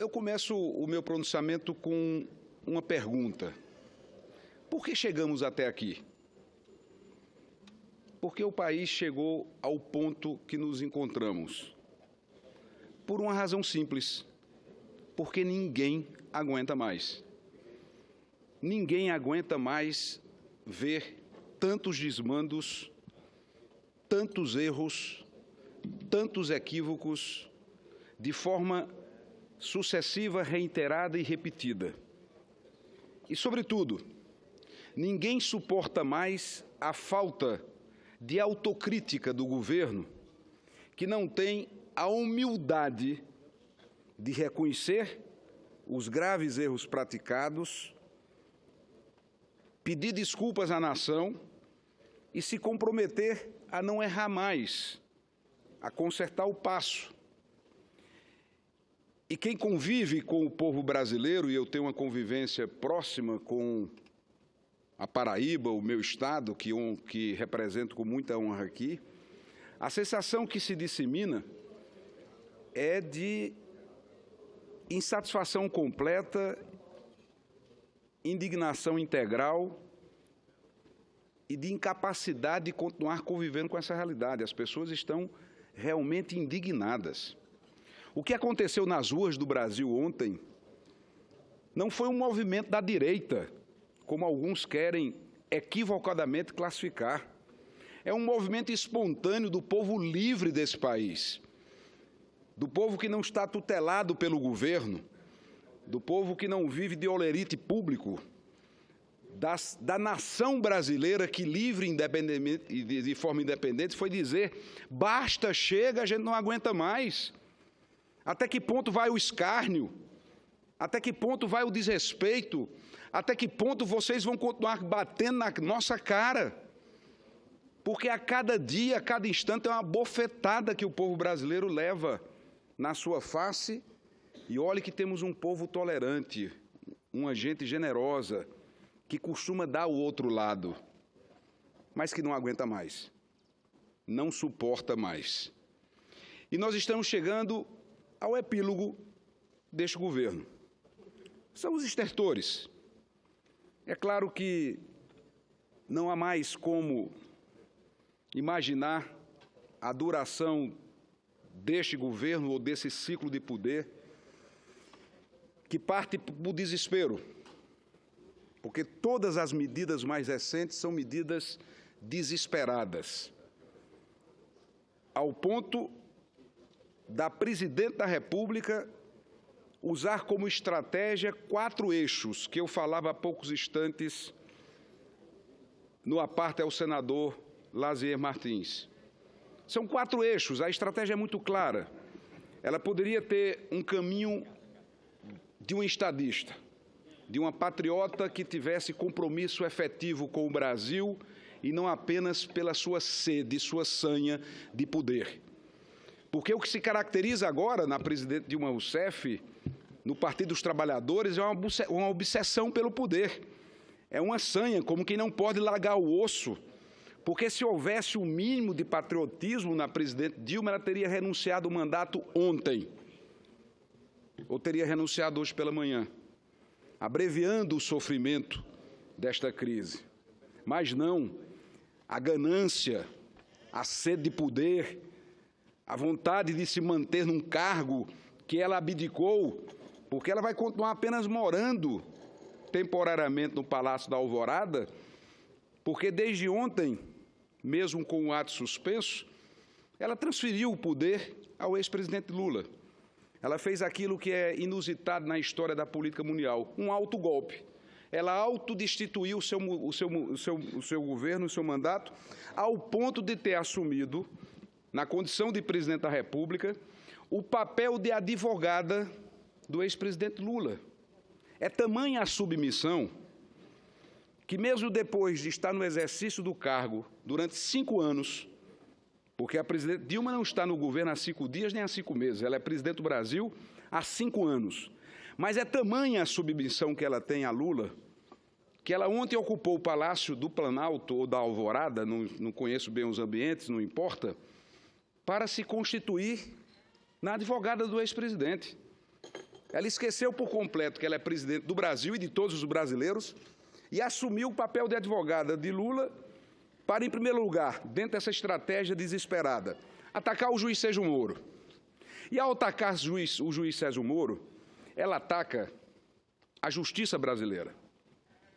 Eu começo o meu pronunciamento com uma pergunta. Por que chegamos até aqui? Por que o país chegou ao ponto que nos encontramos? Por uma razão simples. Porque ninguém aguenta mais. Ninguém aguenta mais ver tantos desmandos, tantos erros, tantos equívocos, de forma sucessiva, reiterada e repetida. E, sobretudo, ninguém suporta mais a falta de autocrítica do governo, que não tem a humildade de reconhecer os graves erros praticados, pedir desculpas à nação e se comprometer a não errar mais, a consertar o passo. E quem convive com o povo brasileiro, e eu tenho uma convivência próxima com a Paraíba, o meu estado, que represento com muita honra aqui, a sensação que se dissemina é de insatisfação completa, indignação integral e de incapacidade de continuar convivendo com essa realidade. As pessoas estão realmente indignadas. O que aconteceu nas ruas do Brasil ontem não foi um movimento da direita, como alguns querem equivocadamente classificar. É um movimento espontâneo do povo livre desse país, do povo que não está tutelado pelo governo, do povo que não vive de olerite público, da nação brasileira que, livre e de forma independente, foi dizer: basta, chega, a gente não aguenta mais. Até que ponto vai o escárnio? Até que ponto vai o desrespeito? Até que ponto vocês vão continuar batendo na nossa cara? Porque a cada dia, a cada instante, é uma bofetada que o povo brasileiro leva na sua face. E olhe que temos um povo tolerante, uma gente generosa, que costuma dar o outro lado, mas que não aguenta mais, não suporta mais. E nós estamos chegando ao epílogo deste governo. São os estertores. É claro que não há mais como imaginar a duração deste governo ou desse ciclo de poder que parte do desespero, porque todas as medidas mais recentes são medidas desesperadas, ao ponto da presidente da República usar como estratégia 4 eixos, que eu falava há poucos instantes no aparte ao senador Lazier Martins. São 4 eixos, a estratégia é muito clara. Ela poderia ter um caminho de um estadista, de uma patriota que tivesse compromisso efetivo com o Brasil e não apenas pela sua sede, sua sanha de poder. Porque o que se caracteriza agora na presidente Dilma Rousseff, no Partido dos Trabalhadores, é uma obsessão pelo poder. É uma sanha, como quem não pode largar o osso. Porque se houvesse um mínimo de patriotismo na presidente Dilma, ela teria renunciado ao mandato ontem. Ou teria renunciado hoje pela manhã, abreviando o sofrimento desta crise. Mas não, a ganância, a sede de poder, a vontade de se manter num cargo que ela abdicou, porque ela vai continuar apenas morando temporariamente no Palácio da Alvorada, porque desde ontem, mesmo com o ato suspenso, ela transferiu o poder ao ex-presidente Lula. Ela fez aquilo que é inusitado na história da política mundial, um autogolpe. Ela autodestituiu o seu governo, o seu mandato, ao ponto de ter assumido, na condição de presidente da República, o papel de advogada do ex-presidente Lula. É tamanha a submissão que, mesmo depois de estar no exercício do cargo durante 5 anos, porque a presidente Dilma não está no governo há 5 dias nem há 5 meses, ela é presidente do Brasil há 5 anos. Mas é tamanha a submissão que ela tem a Lula, que ela ontem ocupou o Palácio do Planalto ou da Alvorada, não conheço bem os ambientes, não importa, para se constituir na advogada do ex-presidente. Ela esqueceu por completo que ela é presidente do Brasil e de todos os brasileiros e assumiu o papel de advogada de Lula para, em primeiro lugar, dentro dessa estratégia desesperada, atacar o juiz Sérgio Moro. E, ao atacar o juiz Sérgio Moro, ela ataca a justiça brasileira.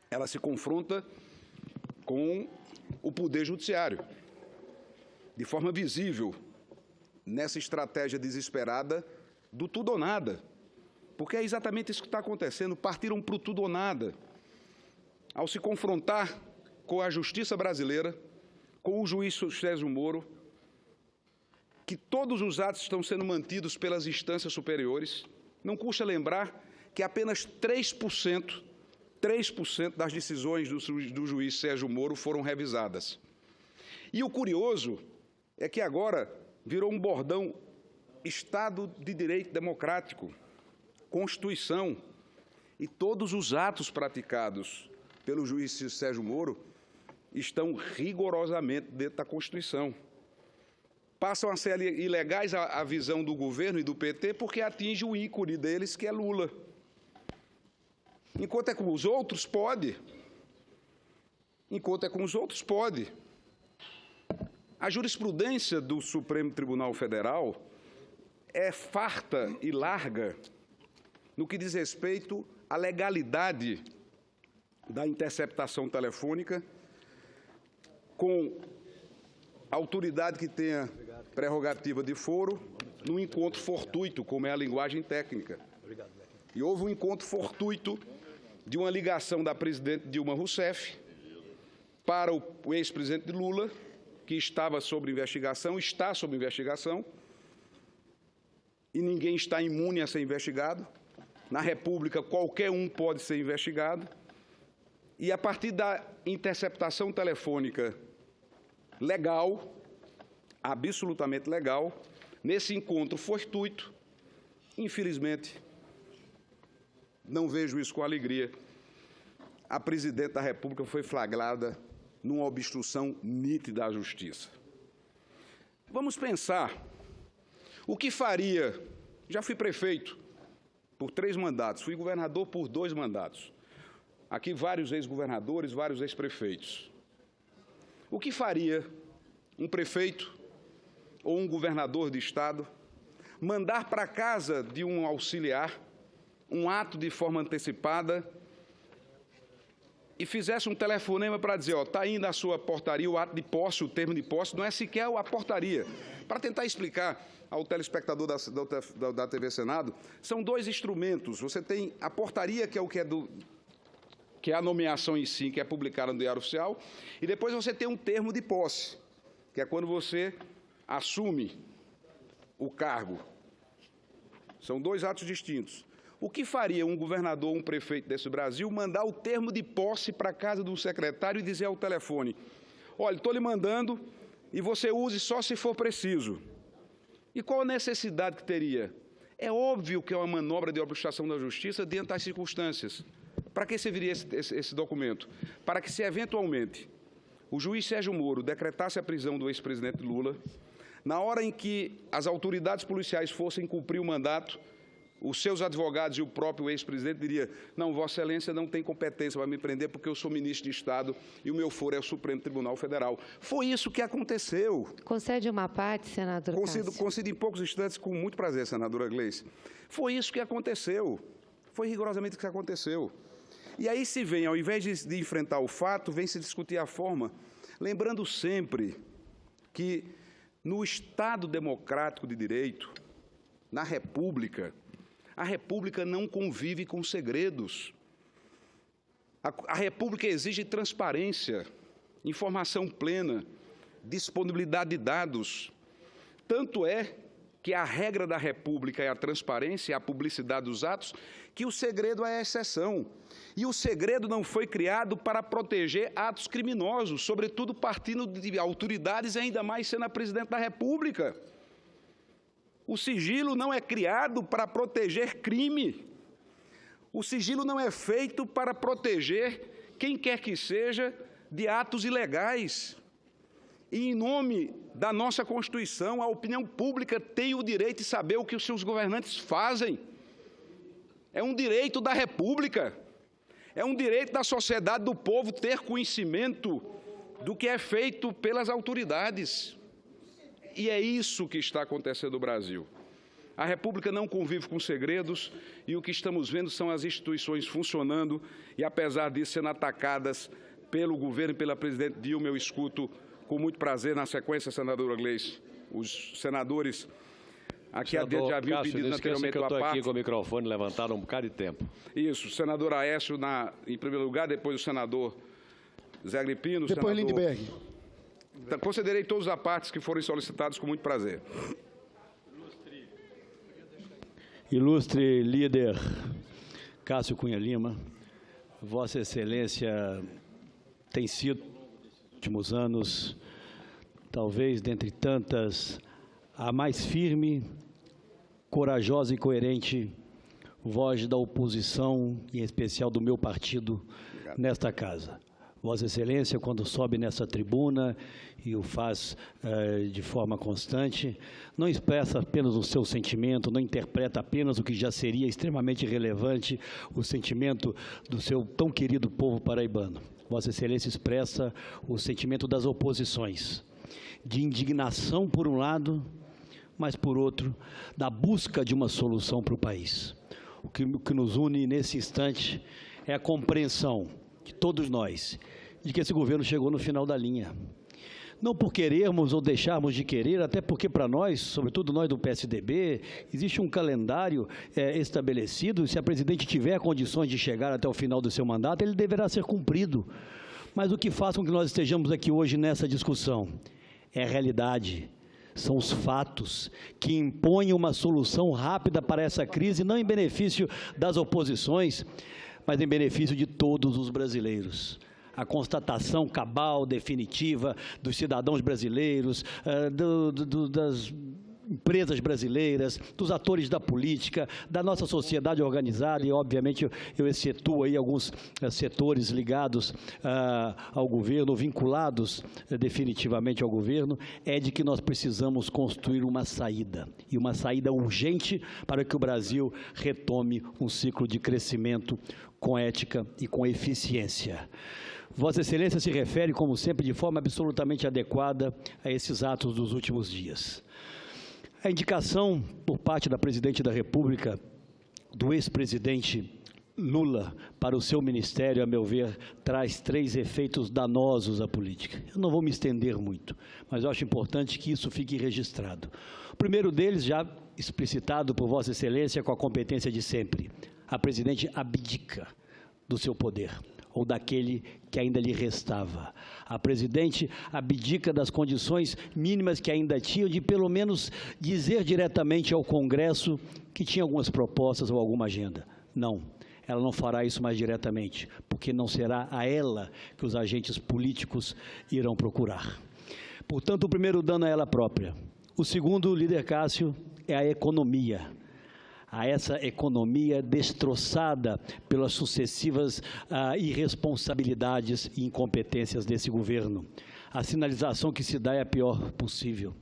Ela se confronta com o Poder Judiciário, de forma visível, nessa estratégia desesperada do tudo ou nada. Porque é exatamente isso que está acontecendo, partiram para o tudo ou nada. Ao se confrontar com a justiça brasileira, com o juiz Sérgio Moro, que todos os atos estão sendo mantidos pelas instâncias superiores, não custa lembrar que apenas 3% das decisões do juiz Sérgio Moro foram revisadas. E o curioso é que agora virou um bordão Estado de Direito Democrático, Constituição, e todos os atos praticados pelo juiz Sérgio Moro estão rigorosamente dentro da Constituição. Passam a ser ilegais à visão do governo e do PT porque atinge o ícone deles, que é Lula. Enquanto é com os outros, pode. Enquanto é com os outros, pode. A jurisprudência do Supremo Tribunal Federal é farta e larga no que diz respeito à legalidade da interceptação telefônica com autoridade que tenha prerrogativa de foro num encontro fortuito, como é a linguagem técnica. E houve um encontro fortuito de uma ligação da presidente Dilma Rousseff para o ex-presidente Lula, que estava sob investigação, está sob investigação, e ninguém está imune a ser investigado. Na República, qualquer um pode ser investigado. E, a partir da interceptação telefônica legal, absolutamente legal, nesse encontro fortuito, infelizmente, não vejo isso com alegria, a presidente da República foi flagrada numa obstrução nítida à justiça. Vamos pensar o que faria. Já fui prefeito por 3 mandatos, fui governador por 2 mandatos. Aqui vários ex-governadores, vários ex-prefeitos. O que faria um prefeito ou um governador de estado mandar para casa de um auxiliar um ato de forma antecipada e fizesse um telefonema para dizer, ó, está indo à sua portaria o ato de posse, o termo de posse, não é sequer a portaria. Para tentar explicar ao telespectador da TV Senado, são 2 instrumentos. Você tem a portaria, que é a nomeação em si, que é publicada no Diário Oficial, e depois você tem um termo de posse, que é quando você assume o cargo. São 2 atos distintos. O que faria um governador ou um prefeito desse Brasil mandar o termo de posse para a casa do secretário e dizer ao telefone, olha, estou lhe mandando e você use só se for preciso. E qual a necessidade que teria? É óbvio que é uma manobra de obstrução da justiça diante das circunstâncias. Para que serviria esse documento? Para que, se eventualmente o juiz Sérgio Moro decretasse a prisão do ex-presidente Lula, na hora em que as autoridades policiais fossem cumprir o mandato, os seus advogados e o próprio ex-presidente diriam, não, Vossa Excelência não tem competência para me prender porque eu sou ministro de Estado e o meu foro é o Supremo Tribunal Federal. Foi isso que aconteceu. Concede uma parte, senador Cássio. Concedo em poucos instantes, com muito prazer, senadora Gleice. Foi isso que aconteceu. Foi rigorosamente o que aconteceu. E aí se vem, ao invés de enfrentar o fato, vem se discutir a forma, lembrando sempre que no Estado democrático de direito, na República, a República não convive com segredos. A República exige transparência, informação plena, disponibilidade de dados. Tanto é que a regra da República é a transparência, a publicidade dos atos, que o segredo é a exceção. E o segredo não foi criado para proteger atos criminosos, sobretudo partindo de autoridades, ainda mais sendo a presidente da República. O sigilo não é criado para proteger crime. O sigilo não é feito para proteger quem quer que seja de atos ilegais. E, em nome da nossa Constituição, a opinião pública tem o direito de saber o que os seus governantes fazem. É um direito da República. É um direito da sociedade, do povo, ter conhecimento do que é feito pelas autoridades. E é isso que está acontecendo no Brasil. A República não convive com segredos e o que estamos vendo são as instituições funcionando e, apesar disso, sendo atacadas pelo governo e pela presidente Dilma. Eu escuto com muito prazer, na sequência, senadora Gleice, os senadores aqui adiante já haviam pedido anteriormente à parte. Eu estou aqui com o microfone levantado há um bocado de tempo. Isso, o senador Aécio em primeiro lugar, depois o senador Zé Agripino. Depois Lindbergh. Considerei todos os apartes que foram solicitados com muito prazer. Ilustre líder Cássio Cunha Lima, Vossa Excelência tem sido, nos últimos anos, talvez dentre tantas, a mais firme, corajosa e coerente voz da oposição, em especial do meu partido, nesta casa. Vossa Excelência, quando sobe nessa tribuna e o faz de forma constante, não expressa apenas o seu sentimento, não interpreta apenas o que já seria extremamente relevante, o sentimento do seu tão querido povo paraibano. Vossa Excelência expressa o sentimento das oposições, de indignação por um lado, mas por outro, da busca de uma solução para o país. O que nos une nesse instante é a compreensão de todos nós, de que esse governo chegou no final da linha. Não por querermos ou deixarmos de querer, até porque para nós, sobretudo nós do PSDB, existe um calendário estabelecido. Se a presidente tiver condições de chegar até o final do seu mandato, ele deverá ser cumprido. Mas o que faz com que nós estejamos aqui hoje nessa discussão é a realidade. São os fatos que impõem uma solução rápida para essa crise, não em benefício das oposições, mas em benefício de todos os brasileiros. A constatação cabal, definitiva, dos cidadãos brasileiros, das empresas brasileiras, dos atores da política, da nossa sociedade organizada, e obviamente eu excetuo aí alguns setores ligados ao governo, vinculados definitivamente ao governo, é de que nós precisamos construir uma saída, e uma saída urgente para que o Brasil retome um ciclo de crescimento com ética e com eficiência. Vossa Excelência se refere, como sempre, de forma absolutamente adequada a esses atos dos últimos dias. A indicação por parte da Presidente da República do ex-presidente Lula para o seu ministério, a meu ver, traz 3 efeitos danosos à política. Eu não vou me estender muito, mas eu acho importante que isso fique registrado. O primeiro deles, já explicitado por Vossa Excelência com a competência de sempre, a Presidente abdica do seu poder, ou daquele que ainda lhe restava. A presidente abdica das condições mínimas que ainda tinha, de pelo menos dizer diretamente ao Congresso que tinha algumas propostas ou alguma agenda. Não, ela não fará isso mais diretamente, porque não será a ela que os agentes políticos irão procurar. Portanto, o primeiro dano é ela própria. O segundo, líder Cássio, é a economia. A essa economia destroçada pelas sucessivas irresponsabilidades e incompetências desse governo. A sinalização que se dá é a pior possível.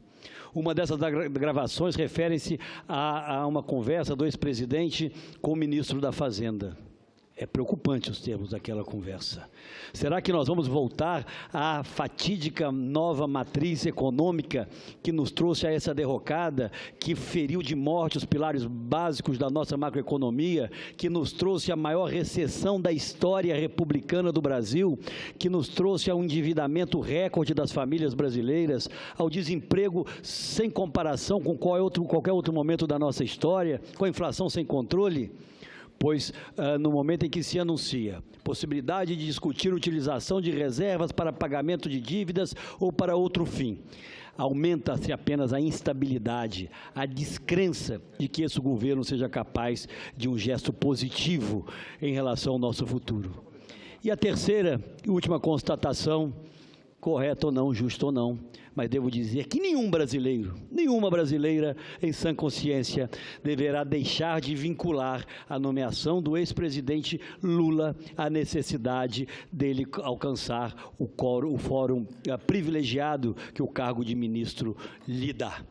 Uma dessas gravações refere-se a uma conversa do ex-presidente com o ministro da Fazenda. É preocupante os termos daquela conversa. Será que nós vamos voltar à fatídica nova matriz econômica que nos trouxe a essa derrocada, que feriu de morte os pilares básicos da nossa macroeconomia, que nos trouxe a maior recessão da história republicana do Brasil, que nos trouxe ao endividamento recorde das famílias brasileiras, ao desemprego sem comparação com qualquer outro momento da nossa história, com a inflação sem controle? Pois, no momento em que se anuncia possibilidade de discutir utilização de reservas para pagamento de dívidas ou para outro fim, aumenta-se apenas a instabilidade, a descrença de que esse governo seja capaz de um gesto positivo em relação ao nosso futuro. E a terceira e última constatação, correta ou não, justa ou não, mas devo dizer que nenhum brasileiro, nenhuma brasileira em sã consciência deverá deixar de vincular a nomeação do ex-presidente Lula à necessidade dele alcançar o fórum privilegiado que o cargo de ministro lhe dá.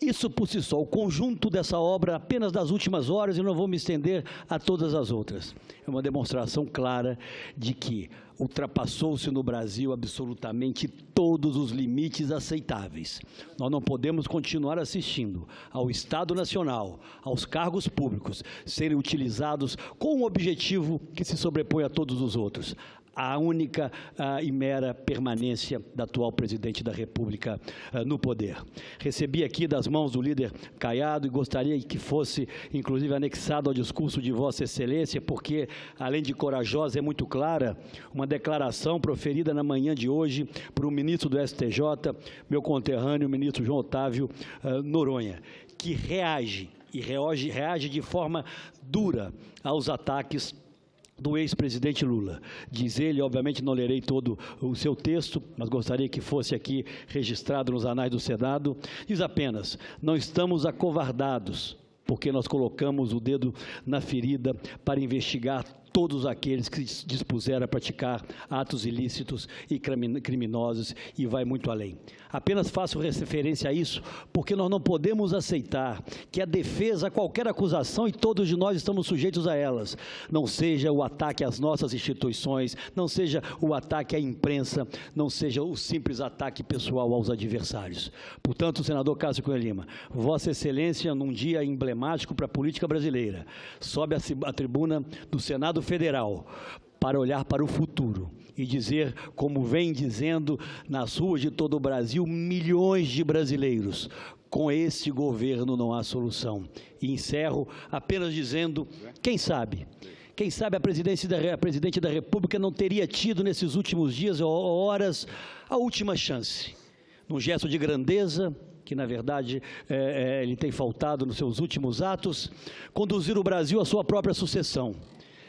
Isso por si só, o conjunto dessa obra apenas das últimas horas, e não vou me estender a todas as outras. É uma demonstração clara de que ultrapassou-se no Brasil absolutamente todos os limites aceitáveis. Nós não podemos continuar assistindo ao Estado Nacional, aos cargos públicos, serem utilizados com um objetivo que se sobrepõe a todos os outros: a única e mera permanência da atual presidente da República no poder. Recebi aqui das mãos do líder Caiado e gostaria que fosse, inclusive, anexado ao discurso de Vossa Excelência, porque, além de corajosa, é muito clara, uma declaração proferida na manhã de hoje por um ministro do STJ, meu conterrâneo, o ministro João Otávio Noronha, que reage de forma dura aos ataques do ex-presidente Lula. Diz ele, obviamente não lerei todo o seu texto, mas gostaria que fosse aqui registrado nos anais do Senado, diz apenas: não estamos acovardados, porque nós colocamos o dedo na ferida para investigar todos aqueles que se dispuseram a praticar atos ilícitos e criminosos, e vai muito além. Apenas faço referência a isso porque nós não podemos aceitar que a defesa a qualquer acusação, e todos de nós estamos sujeitos a elas, não seja o ataque às nossas instituições, não seja o ataque à imprensa, não seja o simples ataque pessoal aos adversários. Portanto, senador Cássio Cunha Lima, Vossa Excelência, num dia emblemático para a política brasileira, sobe à tribuna do Senado Federal para olhar para o futuro e dizer, como vem dizendo nas ruas de todo o Brasil, milhões de brasileiros: com esse governo não há solução. E encerro apenas dizendo, quem sabe a presidente da República não teria tido nesses últimos dias ou horas a última chance, num gesto de grandeza, que na verdade ele tem faltado nos seus últimos atos, conduzir o Brasil à sua própria sucessão.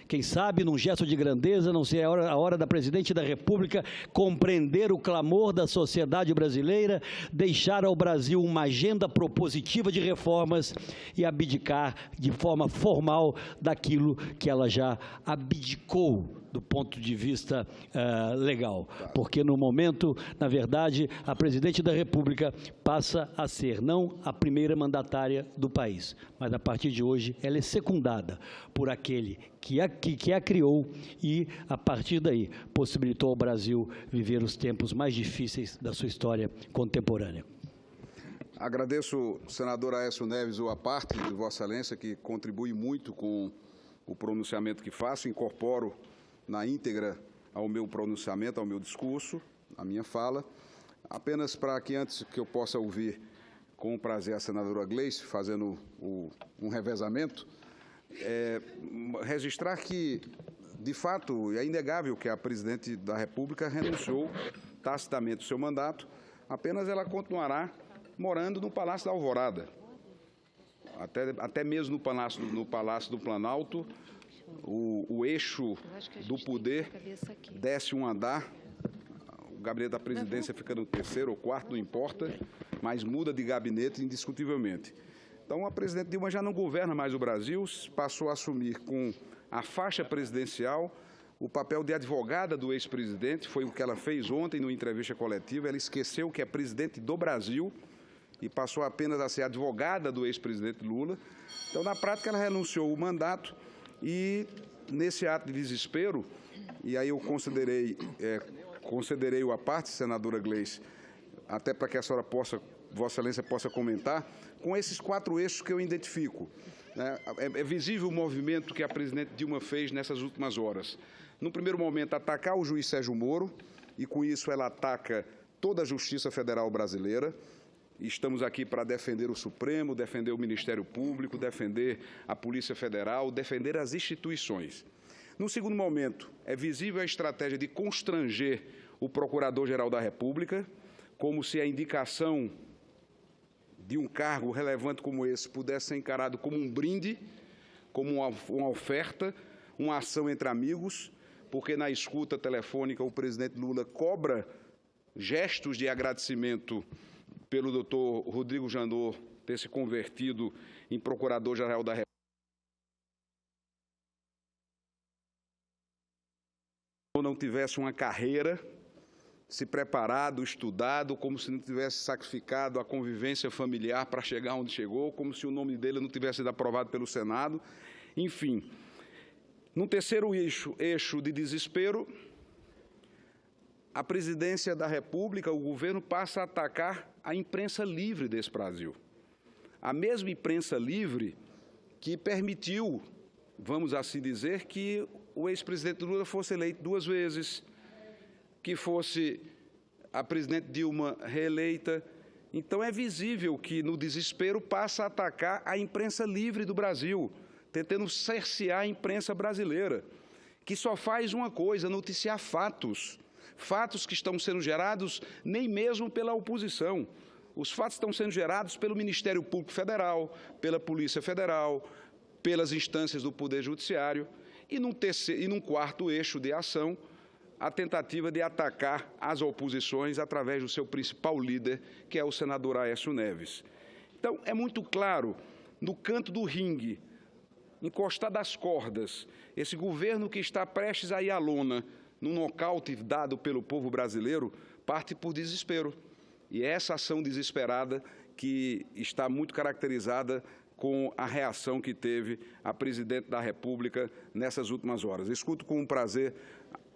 Quem sabe, num gesto de grandeza, não ser a hora da presidente da República compreender o clamor da sociedade brasileira, deixar ao Brasil uma agenda propositiva de reformas e abdicar de forma formal daquilo que ela já abdicou do ponto de vista legal. Porque no momento, na verdade, a presidente da República passa a ser não a primeira mandatária do país, mas a partir de hoje ela é secundada por aquele que a criou e, a partir daí, possibilitou ao Brasil viver os tempos mais difíceis da sua história contemporânea. Agradeço, senador Aécio Neves, a parte de Vossa Excelência, que contribui muito com o pronunciamento que faço. Incorporo na íntegra ao meu pronunciamento, ao meu discurso, à minha fala. Apenas para que, antes que eu possa ouvir com prazer a senadora Gleice, fazendo um revezamento, registrar que, de fato, é inegável que a presidente da República renunciou tacitamente ao seu mandato, apenas ela continuará morando no Palácio da Alvorada. Até mesmo no Palácio do Planalto, o eixo do poder desce um andar, o gabinete da presidência fica no terceiro ou quarto, não importa, mas muda de gabinete indiscutivelmente. Então, a presidente Dilma já não governa mais o Brasil, passou a assumir com a faixa presidencial o papel de advogada do ex-presidente, foi o que ela fez ontem numa entrevista coletiva. Ela esqueceu que é presidente do Brasil e passou apenas a ser advogada do ex-presidente Lula. Então, na prática, ela renunciou o mandato e, nesse ato de desespero, e aí eu considerei a parte, senadora Gleice, até para que a senhora possa, Vossa Excelência possa comentar, com esses 4 eixos que eu identifico. É visível o movimento que a presidente Dilma fez nessas últimas horas. No primeiro momento, atacar o juiz Sérgio Moro, e com isso ela ataca toda a Justiça Federal brasileira. Estamos aqui para defender o Supremo, defender o Ministério Público, defender a Polícia Federal, defender as instituições. No segundo momento, é visível a estratégia de constranger o Procurador-Geral da República, como se a indicação de um cargo relevante como esse pudesse ser encarado como um brinde, como uma oferta, uma ação entre amigos, porque na escuta telefônica o presidente Lula cobra gestos de agradecimento pelo doutor Rodrigo Janot ter se convertido em Procurador-Geral da República. Não tivesse uma carreira se preparado, estudado, como se não tivesse sacrificado a convivência familiar para chegar onde chegou, como se o nome dele não tivesse sido aprovado pelo Senado. Enfim, no terceiro eixo de desespero, a presidência da República, o governo, passa a atacar a imprensa livre desse Brasil. A mesma imprensa livre que permitiu, vamos assim dizer, que o ex-presidente Lula fosse eleito 2 vezes, que fosse a presidente Dilma reeleita. Então, é visível que, no desespero, passa a atacar a imprensa livre do Brasil, tentando cercear a imprensa brasileira, que só faz uma coisa, noticiar fatos. Fatos que estão sendo gerados nem mesmo pela oposição. Os fatos estão sendo gerados pelo Ministério Público Federal, pela Polícia Federal, pelas instâncias do Poder Judiciário. E num quarto eixo de ação, a tentativa de atacar as oposições através do seu principal líder, que é o senador Aécio Neves. Então, é muito claro, no canto do ringue, encostado às cordas, esse governo que está prestes a ir à lona, num nocaute dado pelo povo brasileiro, parte por desespero. E é essa ação desesperada que está muito caracterizada com a reação que teve a presidente da República nessas últimas horas. Escuto com prazer,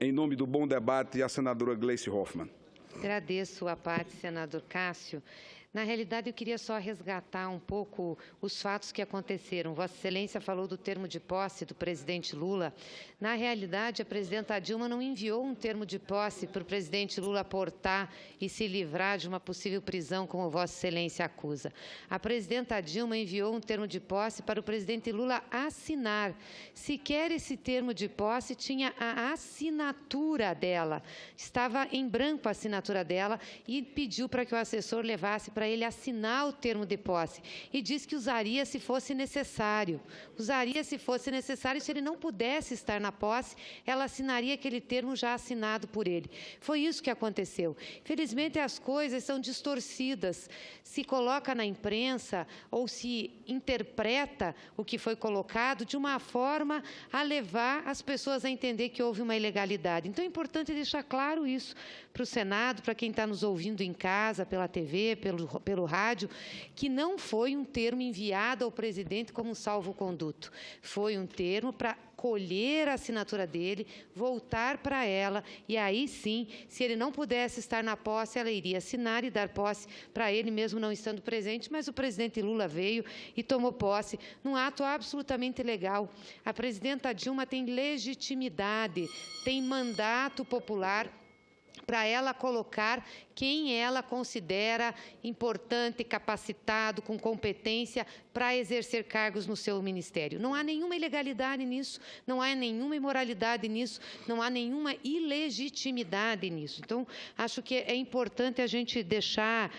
em nome do bom debate, a senadora Gleice Hoffmann. Agradeço a parte, senador Cássio. Na realidade, eu queria só resgatar um pouco os fatos que aconteceram. Vossa Excelência falou do termo de posse do presidente Lula. Na realidade, a presidenta Dilma não enviou um termo de posse para o presidente Lula aportar e se livrar de uma possível prisão, como Vossa Excelência acusa. A presidenta Dilma enviou um termo de posse para o presidente Lula assinar. Sequer esse termo de posse tinha a assinatura dela. Estava em branco a assinatura dela e pediu para que o assessor levasse para ele assinar o termo de posse e disse que usaria se fosse necessário. Usaria se fosse necessário, se ele não pudesse estar na posse, ela assinaria aquele termo já assinado por ele. Foi isso que aconteceu. Infelizmente, as coisas são distorcidas. Se coloca na imprensa ou se interpreta o que foi colocado de uma forma a levar as pessoas a entender que houve uma ilegalidade. Então, é importante deixar claro isso para o Senado, para quem está nos ouvindo em casa, pela TV, pelo rádio, que não foi um termo enviado ao presidente como um salvo-conduto. Foi um termo para colher a assinatura dele, voltar para ela, e aí sim, se ele não pudesse estar na posse, ela iria assinar e dar posse para ele, mesmo não estando presente, mas o presidente Lula veio e tomou posse num ato absolutamente legal. A presidenta Dilma tem legitimidade, tem mandato popular para ela colocar quem ela considera importante, capacitado, com competência para exercer cargos no seu ministério. Não há nenhuma ilegalidade nisso, não há nenhuma imoralidade nisso, não há nenhuma ilegitimidade nisso. Então, acho que é importante a gente deixar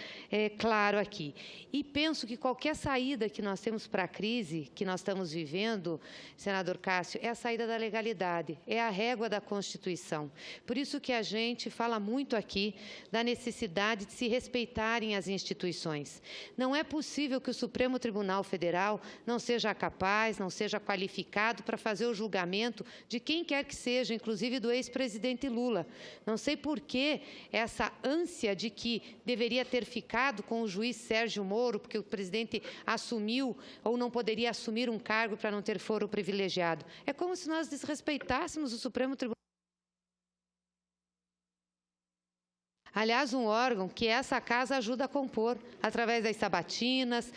claro aqui. E penso que qualquer saída que nós temos para a crise que nós estamos vivendo, senador Cássio, é a saída da legalidade, é a régua da Constituição. Por isso que a gente fala muito aqui da necessidade de se respeitarem as instituições. Não é possível que o Supremo Tribunal Federal não seja capaz, não seja qualificado para fazer o julgamento de quem quer que seja, inclusive do ex-presidente Lula. Não sei por que essa ânsia de que deveria ter ficado com o juiz Sérgio Moro, porque o presidente assumiu ou não poderia assumir um cargo para não ter foro privilegiado. É como se nós desrespeitássemos o Supremo Tribunal. Aliás, um órgão que essa casa ajuda a compor, através das sabatinas,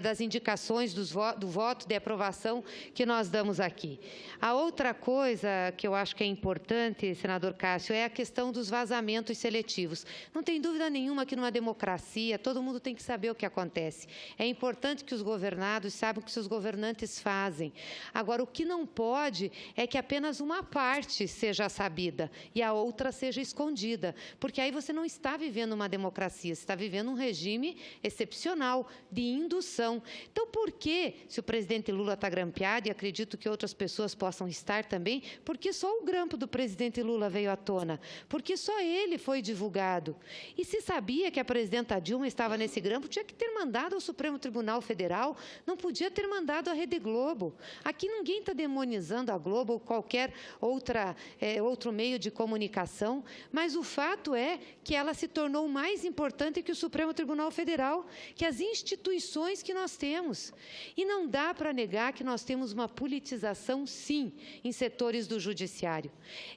das indicações do voto de aprovação que nós damos aqui. A outra coisa que eu acho que é importante, senador Cássio, é a questão dos vazamentos seletivos. Não tem dúvida nenhuma que numa democracia todo mundo tem que saber o que acontece. É importante que os governados saibam o que seus governantes fazem. Agora, o que não pode é que apenas uma parte seja sabida e a outra seja escondida, porque aí você você não está vivendo uma democracia, você está vivendo um regime excepcional de indução. Então, por que, se o presidente Lula está grampeado, e acredito que outras pessoas possam estar também, por que só o grampo do presidente Lula veio à tona? Porque só ele foi divulgado. E se sabia que a presidenta Dilma estava nesse grampo, tinha que ter mandado ao Supremo Tribunal Federal, não podia ter mandado à Rede Globo. Aqui ninguém está demonizando a Globo ou qualquer outro meio de comunicação, mas o fato é que ela se tornou mais importante que o Supremo Tribunal Federal, que as instituições que nós temos. E não dá para negar que nós temos uma politização, sim, em setores do judiciário.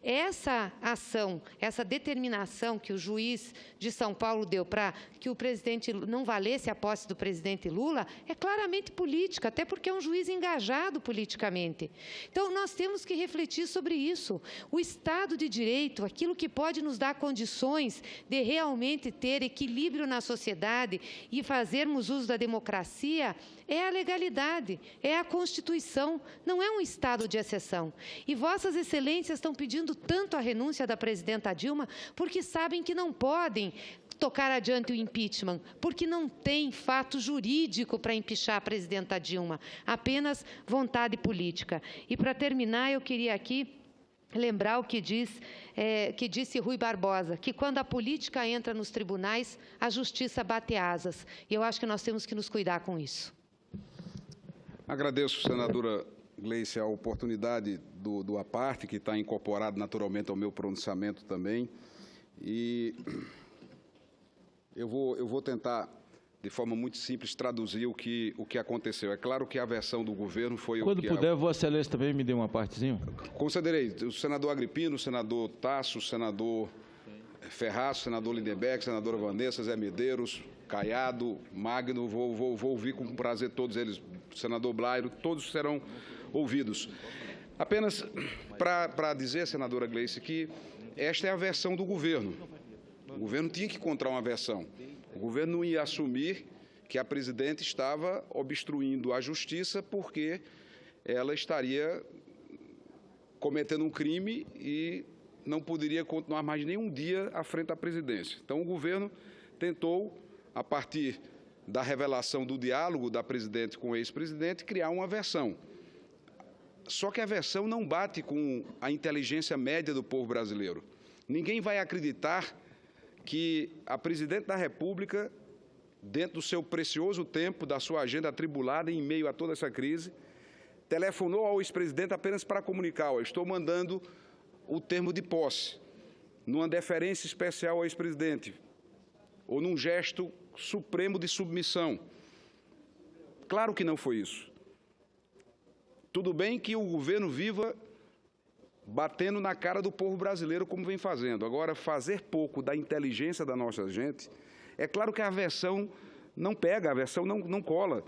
Essa ação, essa determinação que o juiz de São Paulo deu para que o presidente não valesse a posse do presidente Lula, é claramente política, até porque é um juiz engajado politicamente. Então, nós temos que refletir sobre isso. O Estado de Direito, aquilo que pode nos dar condições de realmente ter equilíbrio na sociedade e fazermos uso da democracia, é a legalidade, é a Constituição, não é um estado de exceção. E Vossas Excelências estão pedindo tanto a renúncia da presidenta Dilma porque sabem que não podem tocar adiante o impeachment, porque não tem fato jurídico para empichar a presidenta Dilma, apenas vontade política. E, para terminar, eu queria aqui lembrar o que disse Rui Barbosa, que quando a política entra nos tribunais, a justiça bate asas. E eu acho que nós temos que nos cuidar com isso. Agradeço, senadora Gleice, a oportunidade do aparte, que está incorporado naturalmente ao meu pronunciamento também. E eu vou tentar, de forma muito simples, traduzir o que aconteceu. É claro que a versão do governo foi Quando o que... Quando puder, Vossa Excelência também me dê uma partezinha. Concederei. O senador Agripino, o senador Tasso, o senador Ferraz, o senador Lindenberg, a senadora Vanessa, Zé Medeiros, Caiado, Magno, vou ouvir com prazer todos eles, o senador Blairo, todos serão ouvidos. Apenas para dizer, senadora Gleice, que esta é a versão do governo. O governo tinha que encontrar uma versão. O governo não ia assumir que a presidente estava obstruindo a justiça porque ela estaria cometendo um crime e não poderia continuar mais nenhum dia à frente da presidência. Então, o governo tentou, a partir da revelação do diálogo da presidente com o ex-presidente, criar uma versão. Só que a versão não bate com a inteligência média do povo brasileiro. Ninguém vai acreditar que a presidente da República, dentro do seu precioso tempo, da sua agenda atribulada, em meio a toda essa crise, telefonou ao ex-presidente apenas para comunicar: estou mandando o termo de posse, numa deferência especial ao ex-presidente, ou num gesto supremo de submissão. Claro que não foi isso. Tudo bem que o governo viva batendo na cara do povo brasileiro, como vem fazendo. Agora, fazer pouco da inteligência da nossa gente, é claro que a versão não pega, a versão não cola.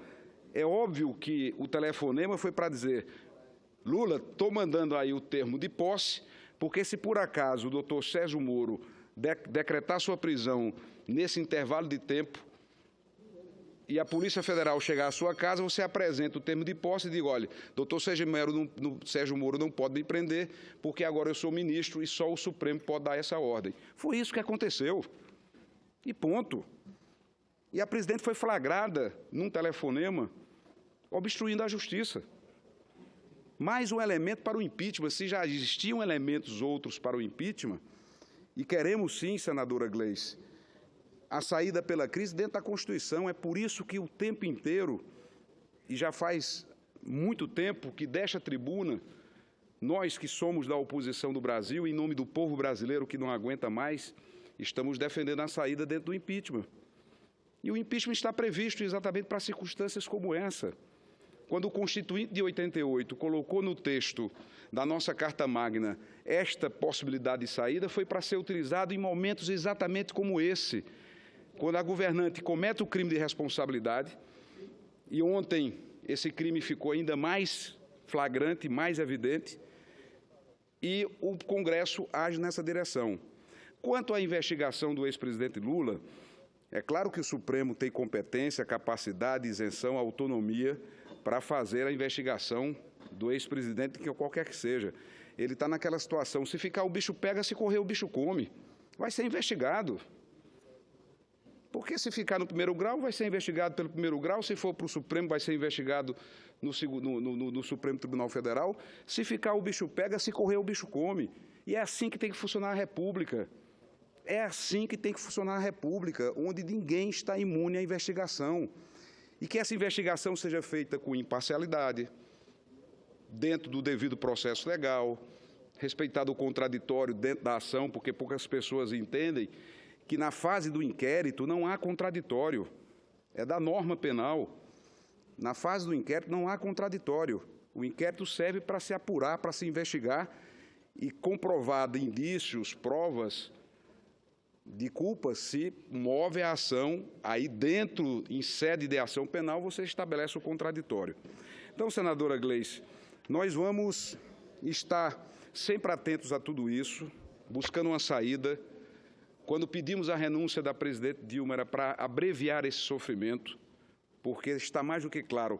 É óbvio que o telefonema foi para dizer: Lula, estou mandando aí o termo de posse, porque se por acaso o doutor Sérgio Moro decretar sua prisão nesse intervalo de tempo e a Polícia Federal chegar à sua casa, você apresenta o termo de posse e diga: olha, doutor Sérgio Moro não pode me prender, porque agora eu sou ministro e só o Supremo pode dar essa ordem. Foi isso que aconteceu. E ponto. E a presidente foi flagrada num telefonema obstruindo a justiça. Mais um elemento para o impeachment. Se já existiam elementos outros para o impeachment, e queremos sim, senadora Gleice, a saída pela crise dentro da Constituição. É por isso que o tempo inteiro, e já faz muito tempo que desta tribuna, nós que somos da oposição do Brasil, em nome do povo brasileiro que não aguenta mais, estamos defendendo a saída dentro do impeachment. E o impeachment está previsto exatamente para circunstâncias como essa. Quando o Constituinte de 88 colocou no texto da nossa Carta Magna esta possibilidade de saída, foi para ser utilizado em momentos exatamente como esse, quando a governante comete o crime de responsabilidade, e ontem esse crime ficou ainda mais flagrante, mais evidente, e o Congresso age nessa direção. Quanto à investigação do ex-presidente Lula, é claro que o Supremo tem competência, capacidade, isenção, autonomia para fazer a investigação do ex-presidente, que qualquer que seja. Ele está naquela situação: se ficar o bicho pega, se correr o bicho come. vai ser investigado. Porque se ficar no primeiro grau, vai ser investigado pelo primeiro grau, se for para o Supremo, vai ser investigado no Supremo Tribunal Federal. Se ficar, o bicho pega, se correr, o bicho come. E é assim que tem que funcionar a República. É assim que tem que funcionar a República, onde ninguém está imune à investigação. E que essa investigação seja feita com imparcialidade, dentro do devido processo legal, respeitado o contraditório dentro da ação, porque poucas pessoas entendem que na fase do inquérito não há contraditório, é da norma penal. Na fase do inquérito não há contraditório. O inquérito serve para se apurar, para se investigar e, comprovado indícios, provas de culpa, se move a ação, aí dentro, em sede de ação penal, você estabelece o contraditório. Então, senadora Gleice, nós vamos estar sempre atentos a tudo isso, buscando uma saída. Quando pedimos a renúncia da presidente Dilma, era para abreviar esse sofrimento, porque está mais do que claro,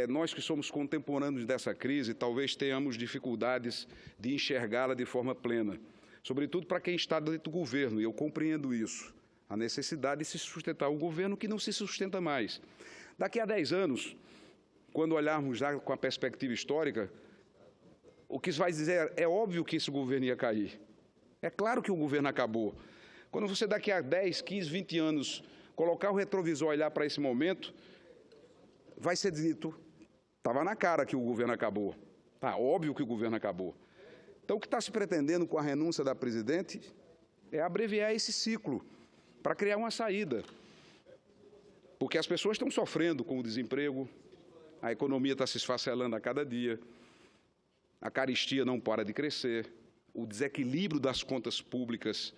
nós que somos contemporâneos dessa crise, talvez tenhamos dificuldades de enxergá-la de forma plena, sobretudo para quem está dentro do governo, e eu compreendo isso, a necessidade de se sustentar um governo que não se sustenta mais. Daqui a 10 anos, quando olharmos já com a perspectiva histórica, o que se vai dizer é óbvio que esse governo ia cair. É claro que o governo acabou. Quando você daqui a 10, 15, 20 anos colocar o retrovisor e olhar para esse momento, vai ser dito, estava na cara que o governo acabou. Tá óbvio que o governo acabou. Então, o que está se pretendendo com a renúncia da presidente é abreviar esse ciclo para criar uma saída. Porque as pessoas estão sofrendo com o desemprego, a economia está se esfacelando a cada dia, a carestia não para de crescer, o desequilíbrio das contas públicas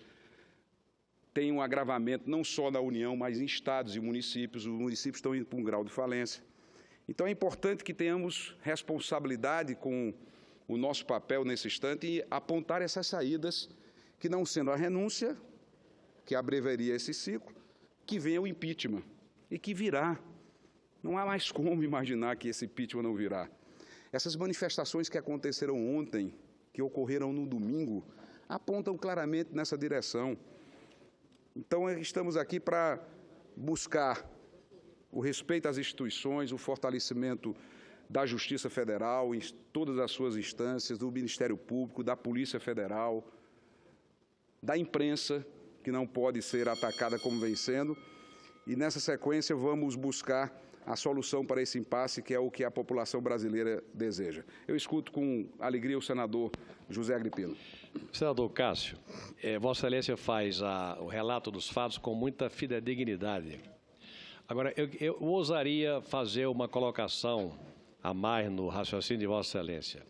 tem um agravamento não só na União, mas em estados e municípios. Os municípios estão indo para um grau de falência. Então, é importante que tenhamos responsabilidade com o nosso papel nesse instante e apontar essas saídas, que não sendo a renúncia, que abreviaria esse ciclo, que venha o impeachment e que virá. Não há mais como imaginar que esse impeachment não virá. Essas manifestações que aconteceram ontem, que ocorreram no domingo, apontam claramente nessa direção. Então, estamos aqui para buscar o respeito às instituições, o fortalecimento da Justiça Federal, em todas as suas instâncias, do Ministério Público, da Polícia Federal, da imprensa, que não pode ser atacada como vem sendo. E, nessa sequência, vamos buscar a solução para esse impasse, que é o que a população brasileira deseja. Eu escuto com alegria o senador José Agripino. Senador Cássio, Vossa Excelência faz o relato dos fatos com muita fidedignidade. Agora, eu ousaria fazer uma colocação a mais no raciocínio de Vossa Excelência.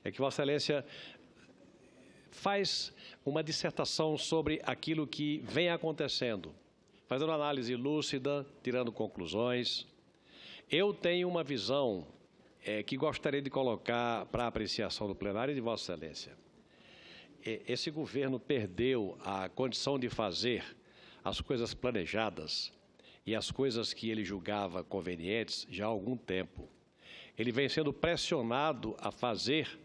É que Vossa Excelência faz uma dissertação sobre aquilo que vem acontecendo, fazendo análise lúcida, tirando conclusões. Eu tenho uma visão que gostaria de colocar para apreciação do plenário de Vossa Excelência. Esse governo perdeu a condição de fazer as coisas planejadas e as coisas que ele julgava convenientes já há algum tempo. Ele vem sendo pressionado a fazer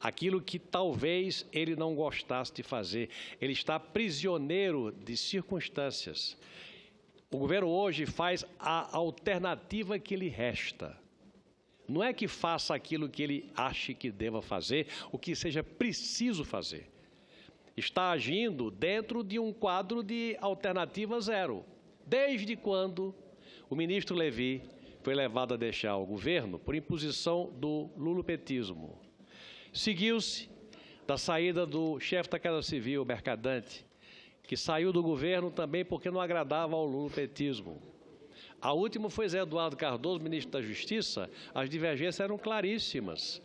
aquilo que talvez ele não gostasse de fazer. Ele está prisioneiro de circunstâncias. O governo hoje faz a alternativa que lhe resta. Não é que faça aquilo que ele ache que deva fazer, o que seja preciso fazer. Está agindo dentro de um quadro de alternativa zero. Desde quando o ministro Levi foi levado a deixar o governo por imposição do lulopetismo. Seguiu-se da saída do chefe da Casa Civil, Mercadante, que saiu do governo também porque não agradava ao lulopetismo. A última foi Zé Eduardo Cardoso, ministro da Justiça. As divergências eram claríssimas.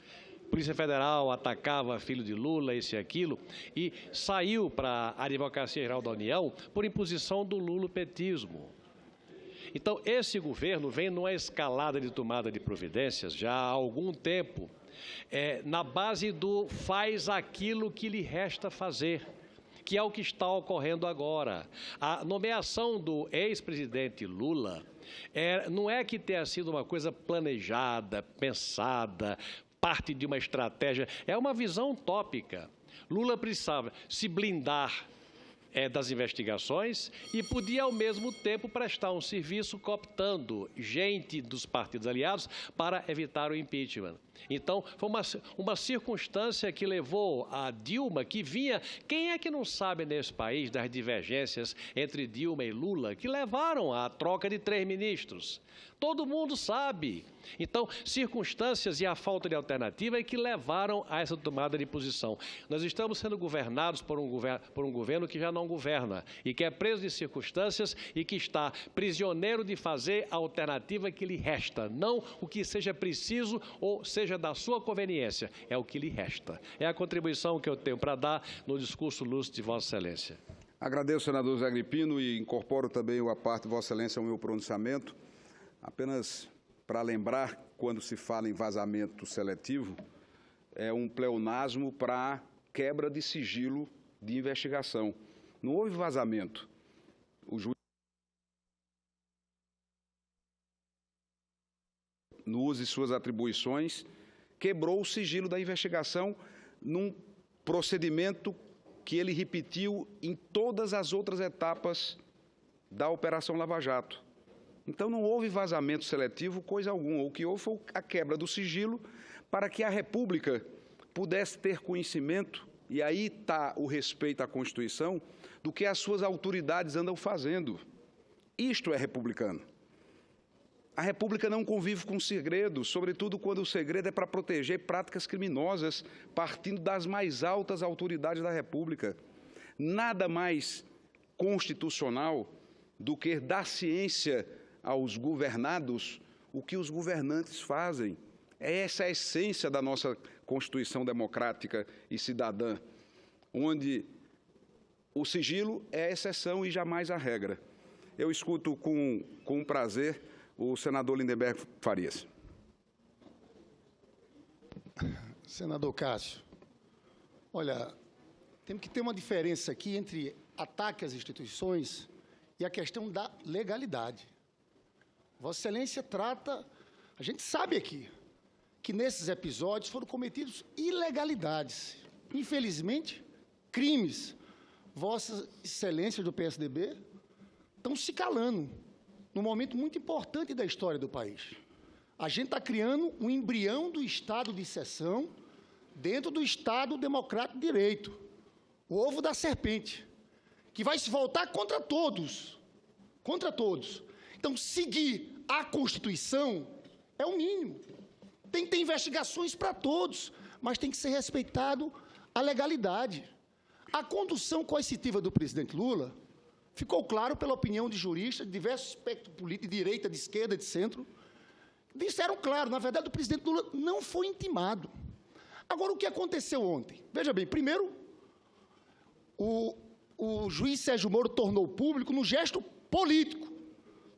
Polícia Federal atacava filho de Lula, esse e aquilo, e saiu para a Advocacia Geral da União por imposição do lulopetismo. Então, esse governo vem numa escalada de tomada de providências já há algum tempo, na base do faz aquilo que lhe resta fazer, que é o que está ocorrendo agora. A nomeação do ex-presidente Lula não é que tenha sido uma coisa planejada, pensada, parte de uma estratégia, é uma visão utópica. Lula precisava se blindar das investigações e podia, ao mesmo tempo, prestar um serviço cooptando gente dos partidos aliados para evitar o impeachment. Então, foi uma circunstância que levou a Dilma, que vinha... Quem é que não sabe nesse país das divergências entre Dilma e Lula, que levaram à troca de 3 ministros? Todo mundo sabe. Então, circunstâncias e a falta de alternativa é que levaram a essa tomada de posição. Nós estamos sendo governados por um governo que já não governa e que é preso de circunstâncias e que está prisioneiro de fazer a alternativa que lhe resta, não o que seja preciso ou seja da sua conveniência, é o que lhe resta. É a contribuição que eu tenho para dar no discurso lúcido de Vossa Excelência. Agradeço, senador Zé Agripino, e incorporo também a parte de Vossa Excelência ao meu pronunciamento. Apenas para lembrar, quando se fala em vazamento seletivo, é um pleonasmo para quebra de sigilo de investigação. Não houve vazamento. O juiz, no uso de suas atribuições, quebrou o sigilo da investigação num procedimento que ele repetiu em todas as outras etapas da Operação Lava Jato. Então, não houve vazamento seletivo, coisa alguma. O que houve foi a quebra do sigilo para que a República pudesse ter conhecimento, e aí está o respeito à Constituição, do que as suas autoridades andam fazendo. Isto é republicano. A República não convive com segredo, sobretudo quando o segredo é para proteger práticas criminosas, partindo das mais altas autoridades da República. Nada mais constitucional do que dar ciência aos governados o que os governantes fazem. Essa é a essência da nossa Constituição democrática e cidadã, onde o sigilo é a exceção e jamais a regra. Eu escuto com prazer o senador Lindenberg Farias. Senador Cássio, olha, temos que ter uma diferença aqui entre ataque às instituições e a questão da legalidade. Vossa Excelência trata, a gente sabe aqui, que nesses episódios foram cometidos ilegalidades, infelizmente, crimes. Vossa Excelência do PSDB estão se calando num momento muito importante da história do país. A gente está criando um embrião do Estado de exceção dentro do Estado democrático de direito, o ovo da serpente, que vai se voltar contra todos, contra todos. Então, seguir a Constituição é o mínimo. Tem que ter investigações para todos, mas tem que ser respeitado a legalidade. A condução coercitiva do presidente Lula ficou claro pela opinião de juristas de diversos espectros políticos, de direita, de esquerda, de centro. Disseram claro, na verdade, o presidente Lula não foi intimado. Agora, o que aconteceu ontem? Veja bem, primeiro, o juiz Sérgio Moro tornou público no gesto político.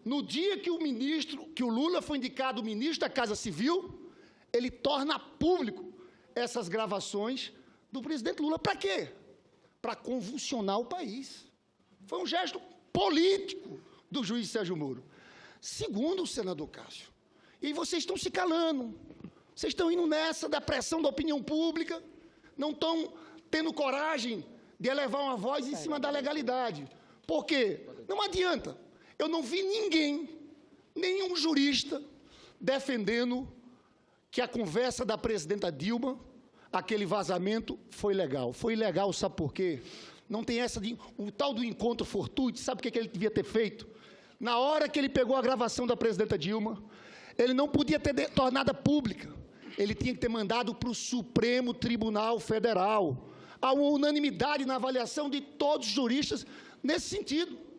No dia que o Lula foi indicado ministro da Casa Civil, ele torna público essas gravações do presidente Lula. Para quê? Para convulsionar o país. Foi um gesto político do juiz Sérgio Moro. Segundo o senador Cássio, e vocês estão se calando, vocês estão indo nessa da pressão da opinião pública, não estão tendo coragem de elevar uma voz em cima da legalidade. Por quê? Não adianta. Eu não vi ninguém, nenhum jurista, defendendo que a conversa da presidenta Dilma, aquele vazamento, foi legal. Foi ilegal, sabe por quê? Não tem essa de o tal do encontro fortuito, sabe o que ele devia ter feito? Na hora que ele pegou a gravação da presidenta Dilma, ele não podia ter tornada pública. Ele tinha que ter mandado para o Supremo Tribunal Federal. Há uma unanimidade na avaliação de todos os juristas nesse sentido.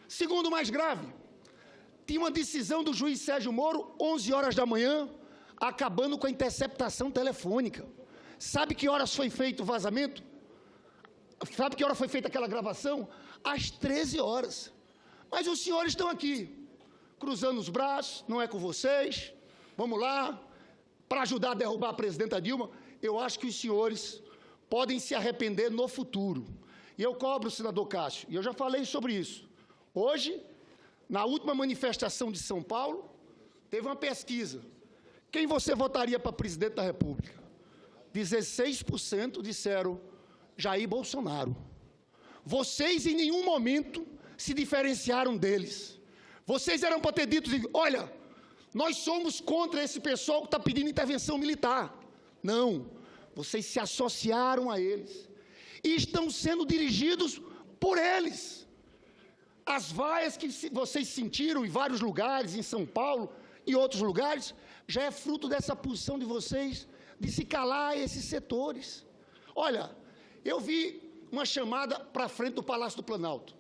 Segundo, mais grave, tinha uma decisão do juiz Sérgio Moro, 11 horas da manhã, acabando com a interceptação telefônica. Sabe que horas foi feito o vazamento? Sabe que hora foi feita aquela gravação? Às 13 horas. Mas os senhores estão aqui, cruzando os braços, não é com vocês, vamos lá, para ajudar a derrubar a presidenta Dilma. Eu acho que os senhores podem se arrepender no futuro. E eu cobro, senador Cássio, e eu já falei sobre isso. Hoje, na última manifestação de São Paulo, teve uma pesquisa. Quem você votaria para presidente da República? 16% disseram Jair Bolsonaro. vocês em nenhum momento se diferenciaram deles. Vocês eram para ter dito, olha, nós somos contra esse pessoal que está pedindo intervenção militar. Não, vocês se associaram a eles e estão sendo dirigidos por eles. As vaias que vocês sentiram em vários lugares, em São Paulo e outros lugares, já é fruto dessa posição de vocês de se calar esses setores. Olha, eu vi uma chamada para frente do Palácio do Planalto.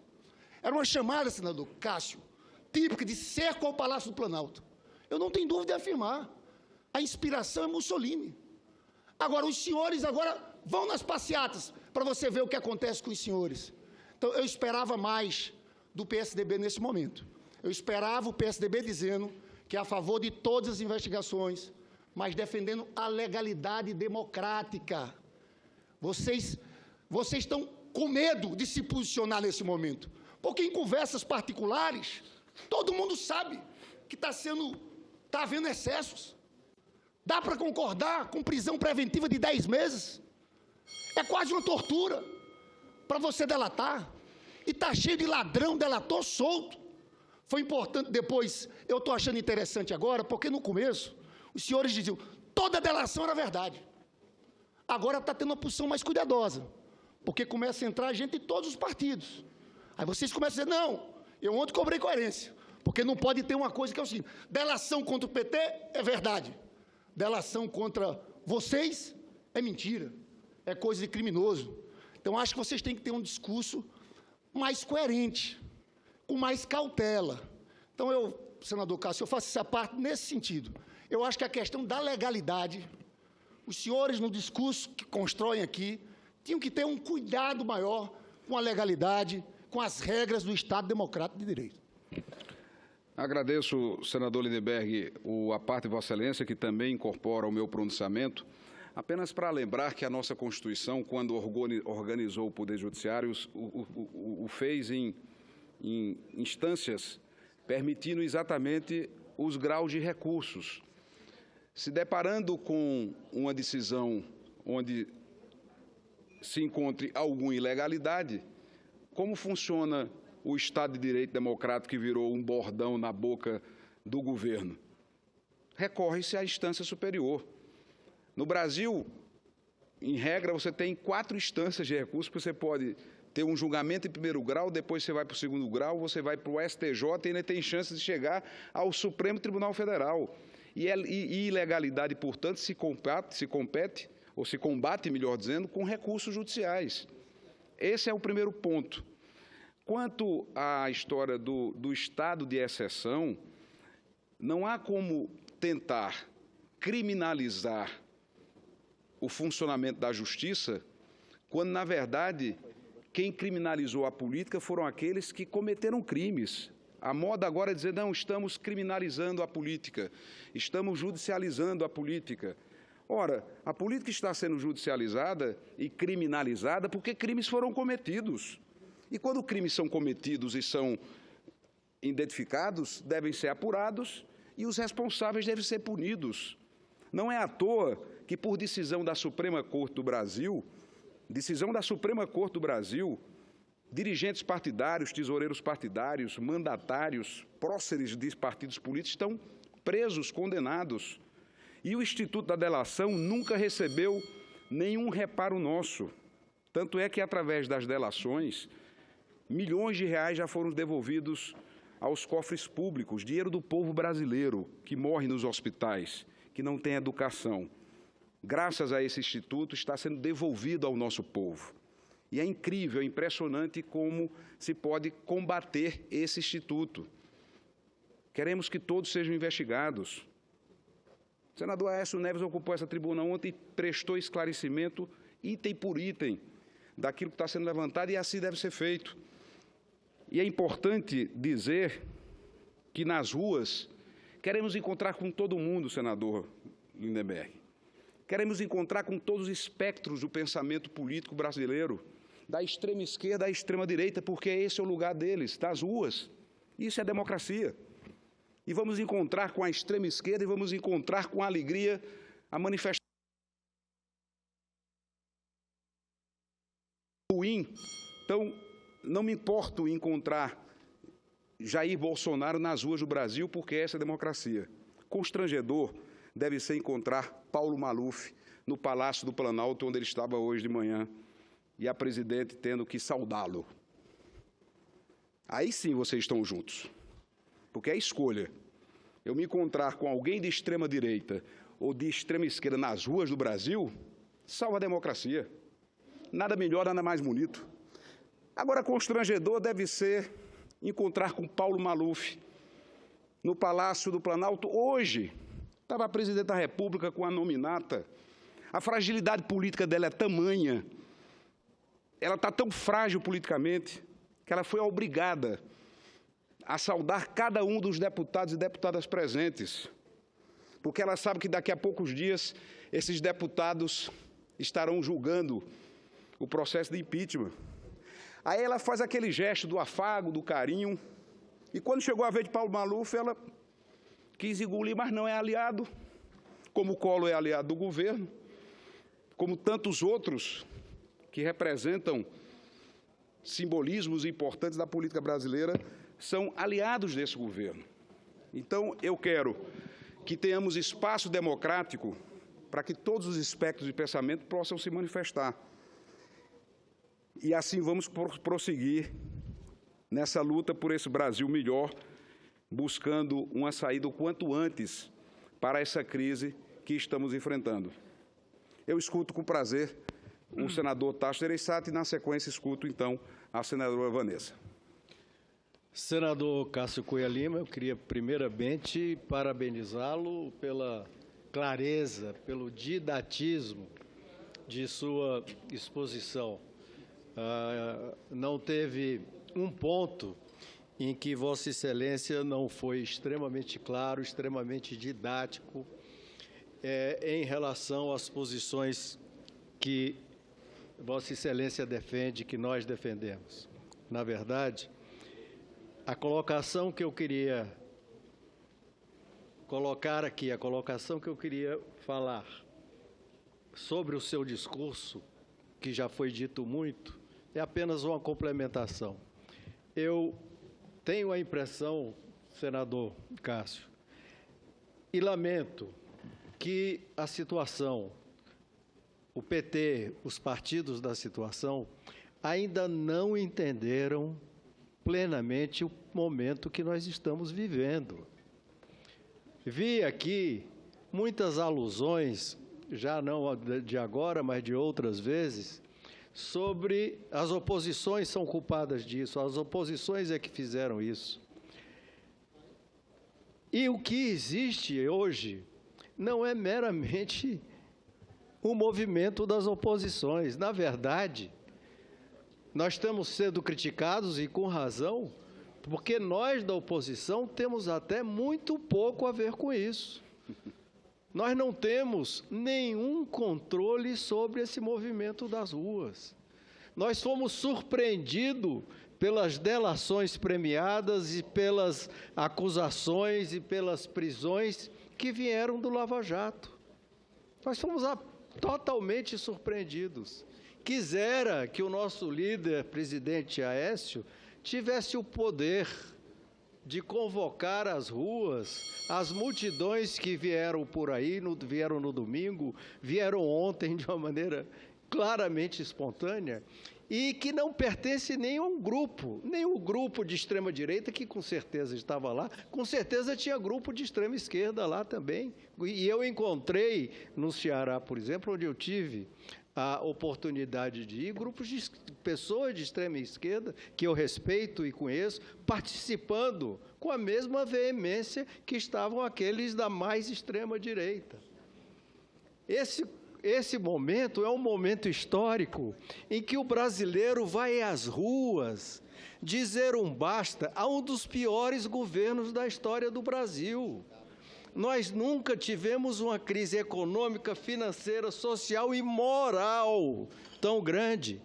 Era uma chamada, senador Cássio, típica de cerco ao Palácio do Planalto. Eu não tenho dúvida de afirmar. A inspiração é Mussolini. Agora, os senhores agora vão nas passeatas para você ver o que acontece com os senhores. Então, eu esperava mais do PSDB nesse momento. Eu esperava o PSDB dizendo que é a favor de todas as investigações, mas defendendo a legalidade democrática. Vocês estão com medo de se posicionar nesse momento, porque em conversas particulares, todo mundo sabe que está havendo excessos. Dá para concordar com prisão preventiva de 10 meses? É quase uma tortura para você delatar. E está cheio de ladrão, delator solto. Foi importante depois, eu estou achando interessante agora, porque no começo, os senhores diziam, toda delação era verdade. Agora está tendo uma posição mais cuidadosa, porque começa a entrar gente de todos os partidos. Aí vocês começam a dizer, não, eu ontem cobrei coerência, porque não pode ter uma coisa que é o seguinte, delação contra o PT é verdade, delação contra vocês é mentira, é coisa de criminoso. Então, acho que vocês têm que ter um discurso mais coerente, com mais cautela. Então, senador Cássio, eu faço essa parte nesse sentido. Eu acho que a questão da legalidade, os senhores, no discurso que constroem aqui, tinham que ter um cuidado maior com a legalidade, com as regras do Estado Democrático de Direito. Agradeço, senador Lindenberg, a parte de Vossa Excelência, que também incorpora o meu pronunciamento, apenas para lembrar que a nossa Constituição, quando organizou o Poder Judiciário, o fez em instâncias permitindo exatamente os graus de recursos. Se deparando com uma decisão onde se encontre alguma ilegalidade, como funciona o Estado de Direito Democrático que virou um bordão na boca do governo? Recorre-se à instância superior. No Brasil, em regra, você tem 4 instâncias de recurso, que você pode ter um julgamento em primeiro grau, depois você vai para o segundo grau, você vai para o STJ e ainda tem chance de chegar ao Supremo Tribunal Federal. E ilegalidade, portanto, se combate, melhor dizendo, com recursos judiciais. Esse é o primeiro ponto. Quanto à história do estado de exceção, não há como tentar criminalizar o funcionamento da justiça, quando, na verdade, quem criminalizou a política foram aqueles que cometeram crimes. A moda agora é dizer, não, estamos criminalizando a política, estamos judicializando a política. Ora, a política está sendo judicializada e criminalizada porque crimes foram cometidos. E quando crimes são cometidos e são identificados, devem ser apurados e os responsáveis devem ser punidos. Não é à toa que, por decisão da Suprema Corte do Brasil, dirigentes partidários, tesoureiros partidários, mandatários, próceres de partidos políticos estão presos, condenados. E o Instituto da Delação nunca recebeu nenhum reparo nosso. Tanto é que, através das delações, milhões de reais já foram devolvidos aos cofres públicos, dinheiro do povo brasileiro que morre nos hospitais, que não tem educação. Graças a esse instituto, está sendo devolvido ao nosso povo. E é incrível, é impressionante como se pode combater esse instituto. Queremos que todos sejam investigados. O senador Aécio Neves ocupou essa tribuna ontem e prestou esclarecimento, item por item, daquilo que está sendo levantado, e assim deve ser feito. E é importante dizer que nas ruas queremos encontrar com todo mundo, senador Lindenberg. Queremos encontrar com todos os espectros do pensamento político brasileiro, da extrema esquerda à extrema direita, porque esse é o lugar deles, das ruas. Isso é democracia. E vamos encontrar com a extrema esquerda e vamos encontrar com alegria a manifestação ruim. Então, não me importo em encontrar Jair Bolsonaro nas ruas do Brasil, porque essa é a democracia. Constrangedor deve ser encontrar Paulo Maluf no Palácio do Planalto, onde ele estava hoje de manhã, e a presidente tendo que saudá-lo. Aí sim vocês estão juntos, porque é escolha. Eu me encontrar com alguém de extrema-direita ou de extrema-esquerda nas ruas do Brasil, salva a democracia. Nada melhor, nada mais bonito. Agora, constrangedor deve ser encontrar com Paulo Maluf no Palácio do Planalto. Hoje, estava a presidente da República com a nominata. A fragilidade política dela é tamanha, ela está tão frágil politicamente, que ela foi obrigada a saudar cada um dos deputados e deputadas presentes, porque ela sabe que daqui a poucos dias esses deputados estarão julgando o processo de impeachment. Aí ela faz aquele gesto do afago, do carinho, e quando chegou a vez de Paulo Maluf, ela quis engolir, mas não é aliado, como o Collor é aliado do governo, como tantos outros que representam simbolismos importantes da política brasileira, são aliados desse governo. Então, eu quero que tenhamos espaço democrático para que todos os espectros de pensamento possam se manifestar. E assim vamos prosseguir nessa luta por esse Brasil melhor, buscando uma saída o quanto antes para essa crise que estamos enfrentando. Eu escuto com prazer o senador Tasso Gereissati e, na sequência, escuto, então, a senadora Vanessa. Senador Cássio Cunha Lima, eu queria primeiramente parabenizá-lo pela clareza, pelo didatismo de sua exposição. Não teve um ponto em que Vossa Excelência não foi extremamente claro, extremamente didático em relação às posições que Vossa Excelência defende, que nós defendemos. Na verdade, a colocação que eu queria colocar aqui, a colocação que eu queria falar sobre o seu discurso, que já foi dito muito, é apenas uma complementação. Eu tenho a impressão, senador Cássio, e lamento que a situação, o PT, os partidos da situação, ainda não entenderam plenamente o momento que nós estamos vivendo. Vi aqui muitas alusões, já não de agora, mas de outras vezes, sobre as oposições são culpadas disso, as oposições é que fizeram isso. E o que existe hoje não é meramente o movimento das oposições. Na verdade, nós estamos sendo criticados, e com razão, porque nós da oposição temos até muito pouco a ver com isso. Nós não temos nenhum controle sobre esse movimento das ruas. Nós fomos surpreendidos pelas delações premiadas e pelas acusações e pelas prisões que vieram do Lava Jato. Nós fomos totalmente surpreendidos. Quisera que o nosso líder, presidente Aécio, tivesse o poder de convocar às ruas as multidões que vieram por aí, vieram no domingo, vieram ontem de uma maneira claramente espontânea, e que não pertence nem a um grupo, nem o grupo de extrema-direita, que com certeza estava lá, com certeza tinha grupo de extrema-esquerda lá também. E eu encontrei no Ceará, por exemplo, onde eu tive a oportunidade de ir, grupos de pessoas de extrema-esquerda, que eu respeito e conheço, participando com a mesma veemência que estavam aqueles da mais extrema-direita. Esse momento é um momento histórico em que o brasileiro vai às ruas dizer um basta a um dos piores governos da história do Brasil. Nós nunca tivemos uma crise econômica, financeira, social e moral tão grande.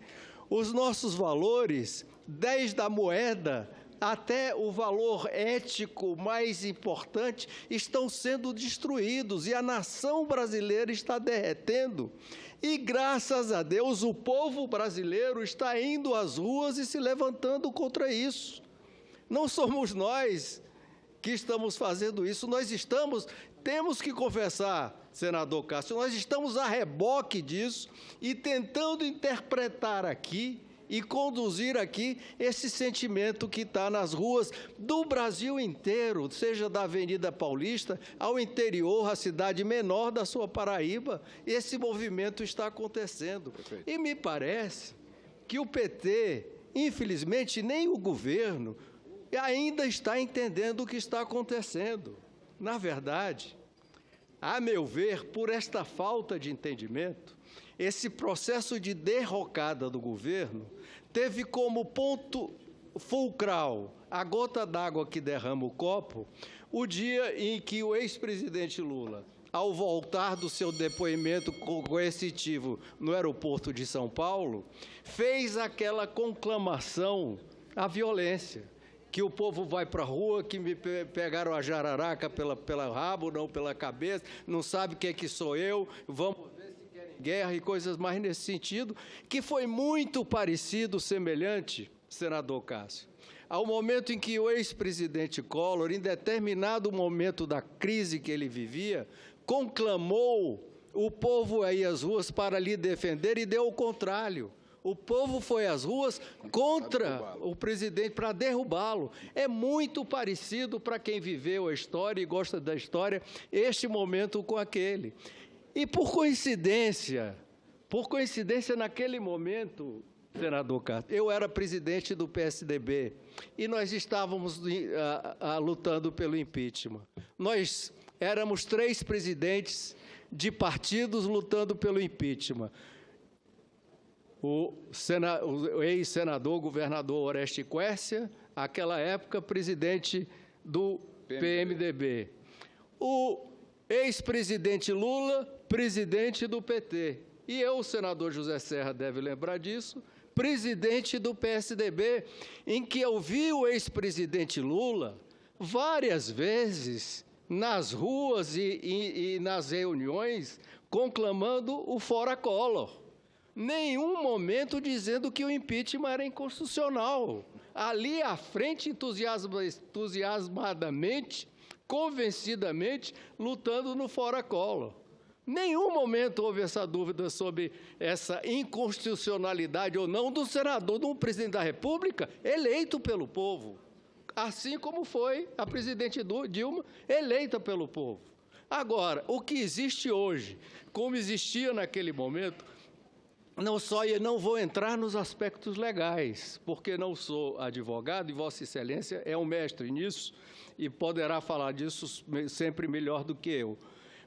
Os nossos valores, desde a moeda até o valor ético mais importante estão sendo destruídos e a nação brasileira está derretendo. E, graças a Deus, o povo brasileiro está indo às ruas e se levantando contra isso. Não somos nós que estamos fazendo isso, temos que confessar, senador Cássio, nós estamos a reboque disso e tentando interpretar aqui e conduzir aqui esse sentimento que está nas ruas do Brasil inteiro, seja da Avenida Paulista ao interior, a cidade menor da sua Paraíba, esse movimento está acontecendo. Perfeito. E me parece que o PT, infelizmente, nem o governo ainda está entendendo o que está acontecendo. Na verdade, a meu ver, por esta falta de entendimento, esse processo de derrocada do governo teve como ponto fulcral, a gota d'água que derrama o copo, o dia em que o ex-presidente Lula, ao voltar do seu depoimento coercitivo no aeroporto de São Paulo, fez aquela conclamação à violência, que o povo vai para a rua, que me pegaram a jararaca pelo rabo, não pela cabeça, não sabe quem é que sou eu, vamos ver se querem guerra e coisas mais nesse sentido, que foi muito parecido, semelhante, senador Cássio, ao momento em que o ex-presidente Collor, em determinado momento da crise que ele vivia, conclamou o povo a ir às ruas para lhe defender e deu o contrário. O povo foi às ruas contra o presidente, para derrubá-lo. É muito parecido, para quem viveu a história e gosta da história, este momento com aquele. E por coincidência, naquele momento, senador Cássio, eu era presidente do PSDB e nós estávamos lutando pelo impeachment. Nós éramos 3 presidentes de partidos lutando pelo impeachment. O ex-senador, governador Oreste Quércia, àquela época presidente do PMDB. O ex-presidente Lula, presidente do PT. E eu, o senador José Serra deve lembrar disso, presidente do PSDB, em que eu vi o ex-presidente Lula várias vezes nas ruas e nas reuniões conclamando o fora Collor. Nenhum momento dizendo que o impeachment era inconstitucional. Ali à frente, entusiasmadamente, convencidamente, lutando no fora Collor. Nenhum momento houve essa dúvida sobre essa inconstitucionalidade ou não do senador, de um presidente da República eleito pelo povo, assim como foi a presidente Dilma eleita pelo povo. Agora, o que existe hoje, como existia naquele momento, não vou entrar nos aspectos legais, porque não sou advogado e Vossa Excelência é um mestre nisso e poderá falar disso sempre melhor do que eu.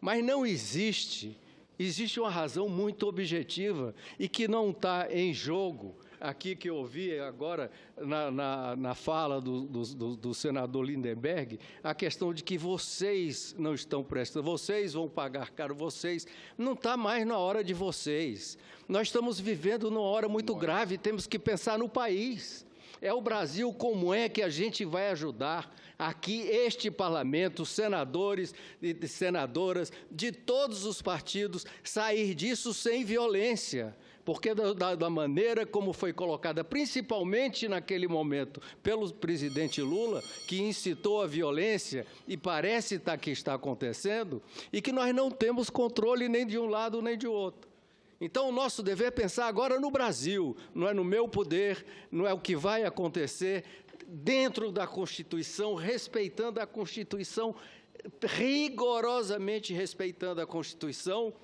Mas não existe uma razão muito objetiva e que não está em jogo, aqui que eu ouvi agora na fala do senador Lindenberg, a questão de que vocês não estão prestando, vocês vão pagar caro, não está mais na hora de vocês. Nós estamos vivendo numa hora muito grave, temos que pensar no país. É o Brasil, como é que a gente vai ajudar aqui este parlamento, senadores e senadoras de todos os partidos, sair disso sem violência, porque da maneira como foi colocada, principalmente naquele momento, pelo presidente Lula, que incitou a violência, e parece que está acontecendo, e que nós não temos controle nem de um lado nem de outro. Então, o nosso dever é pensar agora no Brasil, não é no meu poder, não é o que vai acontecer dentro da Constituição, respeitando a Constituição, rigorosamente respeitando a Constituição,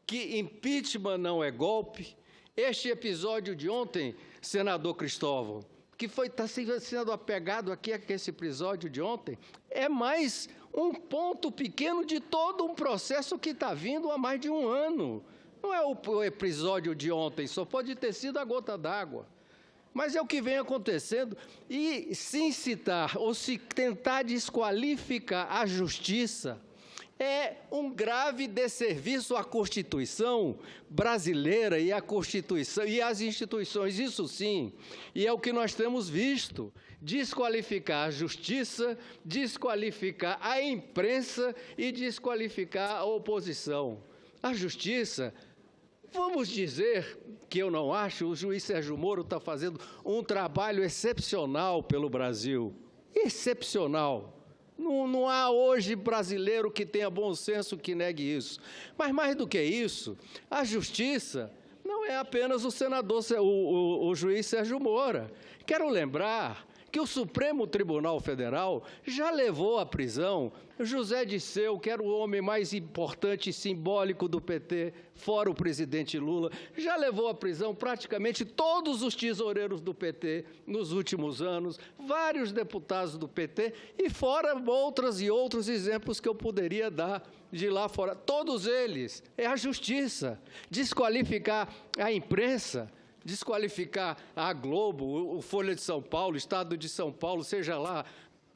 que impeachment não é golpe. Este episódio de ontem, senador Cristóvão, que está sendo apegado aqui a esse episódio de ontem, é mais um ponto pequeno de todo um processo que está vindo há mais de um ano. Não é o episódio de ontem, só pode ter sido a gota d'água. Mas é o que vem acontecendo. E se incitar ou se tentar desqualificar a justiça, É um grave desserviço à Constituição brasileira e à Constituição e às instituições, isso sim. E é o que nós temos visto: desqualificar a justiça, desqualificar a imprensa e desqualificar a oposição. A justiça, vamos dizer que eu não acho, o juiz Sérgio Moro está fazendo um trabalho excepcional pelo Brasil. Excepcional. Não há hoje brasileiro que tenha bom senso que negue isso. Mas mais do que isso, a justiça não é apenas o senador, o juiz Sérgio Moro. Quero lembrar que o Supremo Tribunal Federal já levou à prisão José Disseu, que era o homem mais importante e simbólico do PT, fora o presidente Lula, já levou à prisão praticamente todos os tesoureiros do PT nos últimos anos, vários deputados do PT, e fora outros exemplos que eu poderia dar de lá fora. Todos eles, é a justiça. Desqualificar a imprensa, desqualificar a Globo, o Folha de São Paulo, o Estado de São Paulo, seja lá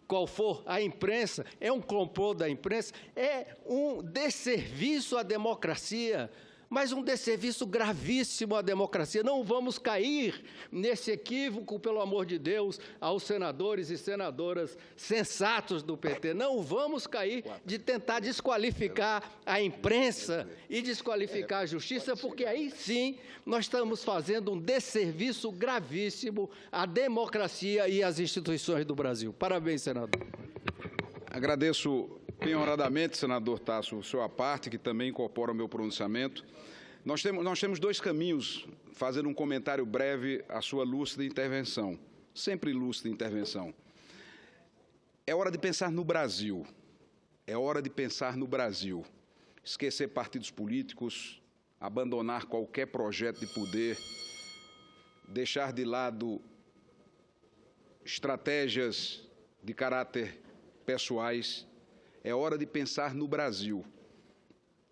qual for a imprensa, é um complô da imprensa, é um desserviço à democracia, mas um desserviço gravíssimo à democracia. Não vamos cair nesse equívoco, pelo amor de Deus, aos senadores e senadoras sensatos do PT. Não vamos cair de tentar desqualificar a imprensa e desqualificar a justiça, porque aí sim nós estamos fazendo um desserviço gravíssimo à democracia e às instituições do Brasil. Parabéns, senador. Agradeço penhoradamente, senador Tasso, sua parte, que também incorpora o meu pronunciamento. Nós temos dois caminhos, fazendo um comentário breve à sua lúcida intervenção, sempre lúcida intervenção. É hora de pensar no Brasil, é hora de pensar no Brasil, esquecer partidos políticos, abandonar qualquer projeto de poder, deixar de lado estratégias de caráter pessoais. É hora de pensar no Brasil.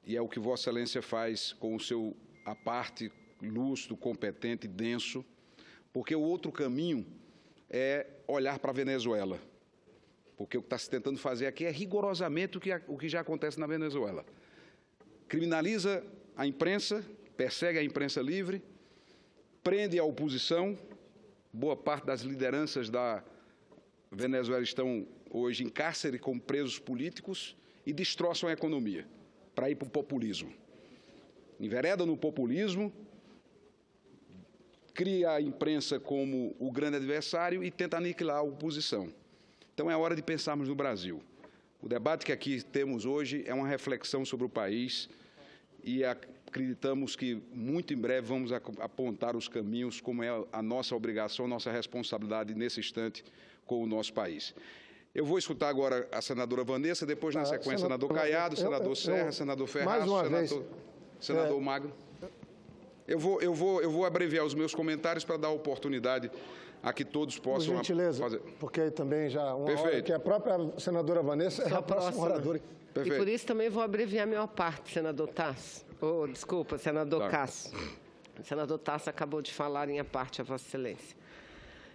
E é o que Vossa Excelência faz com o seu aparte lúcido, competente, denso, porque o outro caminho é olhar para a Venezuela. Porque o que está se tentando fazer aqui é rigorosamente o que já acontece na Venezuela. Criminaliza a imprensa, persegue a imprensa livre, prende a oposição. Boa parte das lideranças da Venezuela estão hoje em cárcere como presos políticos e destroçam a economia para ir para o populismo. Envereda no populismo, cria a imprensa como o grande adversário e tenta aniquilar a oposição. Então é hora de pensarmos no Brasil. O debate que aqui temos hoje é uma reflexão sobre o país e acreditamos que muito em breve vamos apontar os caminhos, como é a nossa obrigação, nossa responsabilidade nesse instante com o nosso país. Eu vou escutar agora a senadora Vanessa, depois, na sequência, senador Caiado, senador Serra, senador Ferraz, senador Magno. Eu vou abreviar os meus comentários para dar oportunidade a que todos possam... Por gentileza, fazer. Porque aí também já uma hora que a própria senadora Vanessa é a próxima oradora. Perfeito. E por isso também vou abreviar minha parte, senador Tasso. Desculpa, senador Cássio. O senador Tasso acabou de falar em a parte, a Vossa Excelência.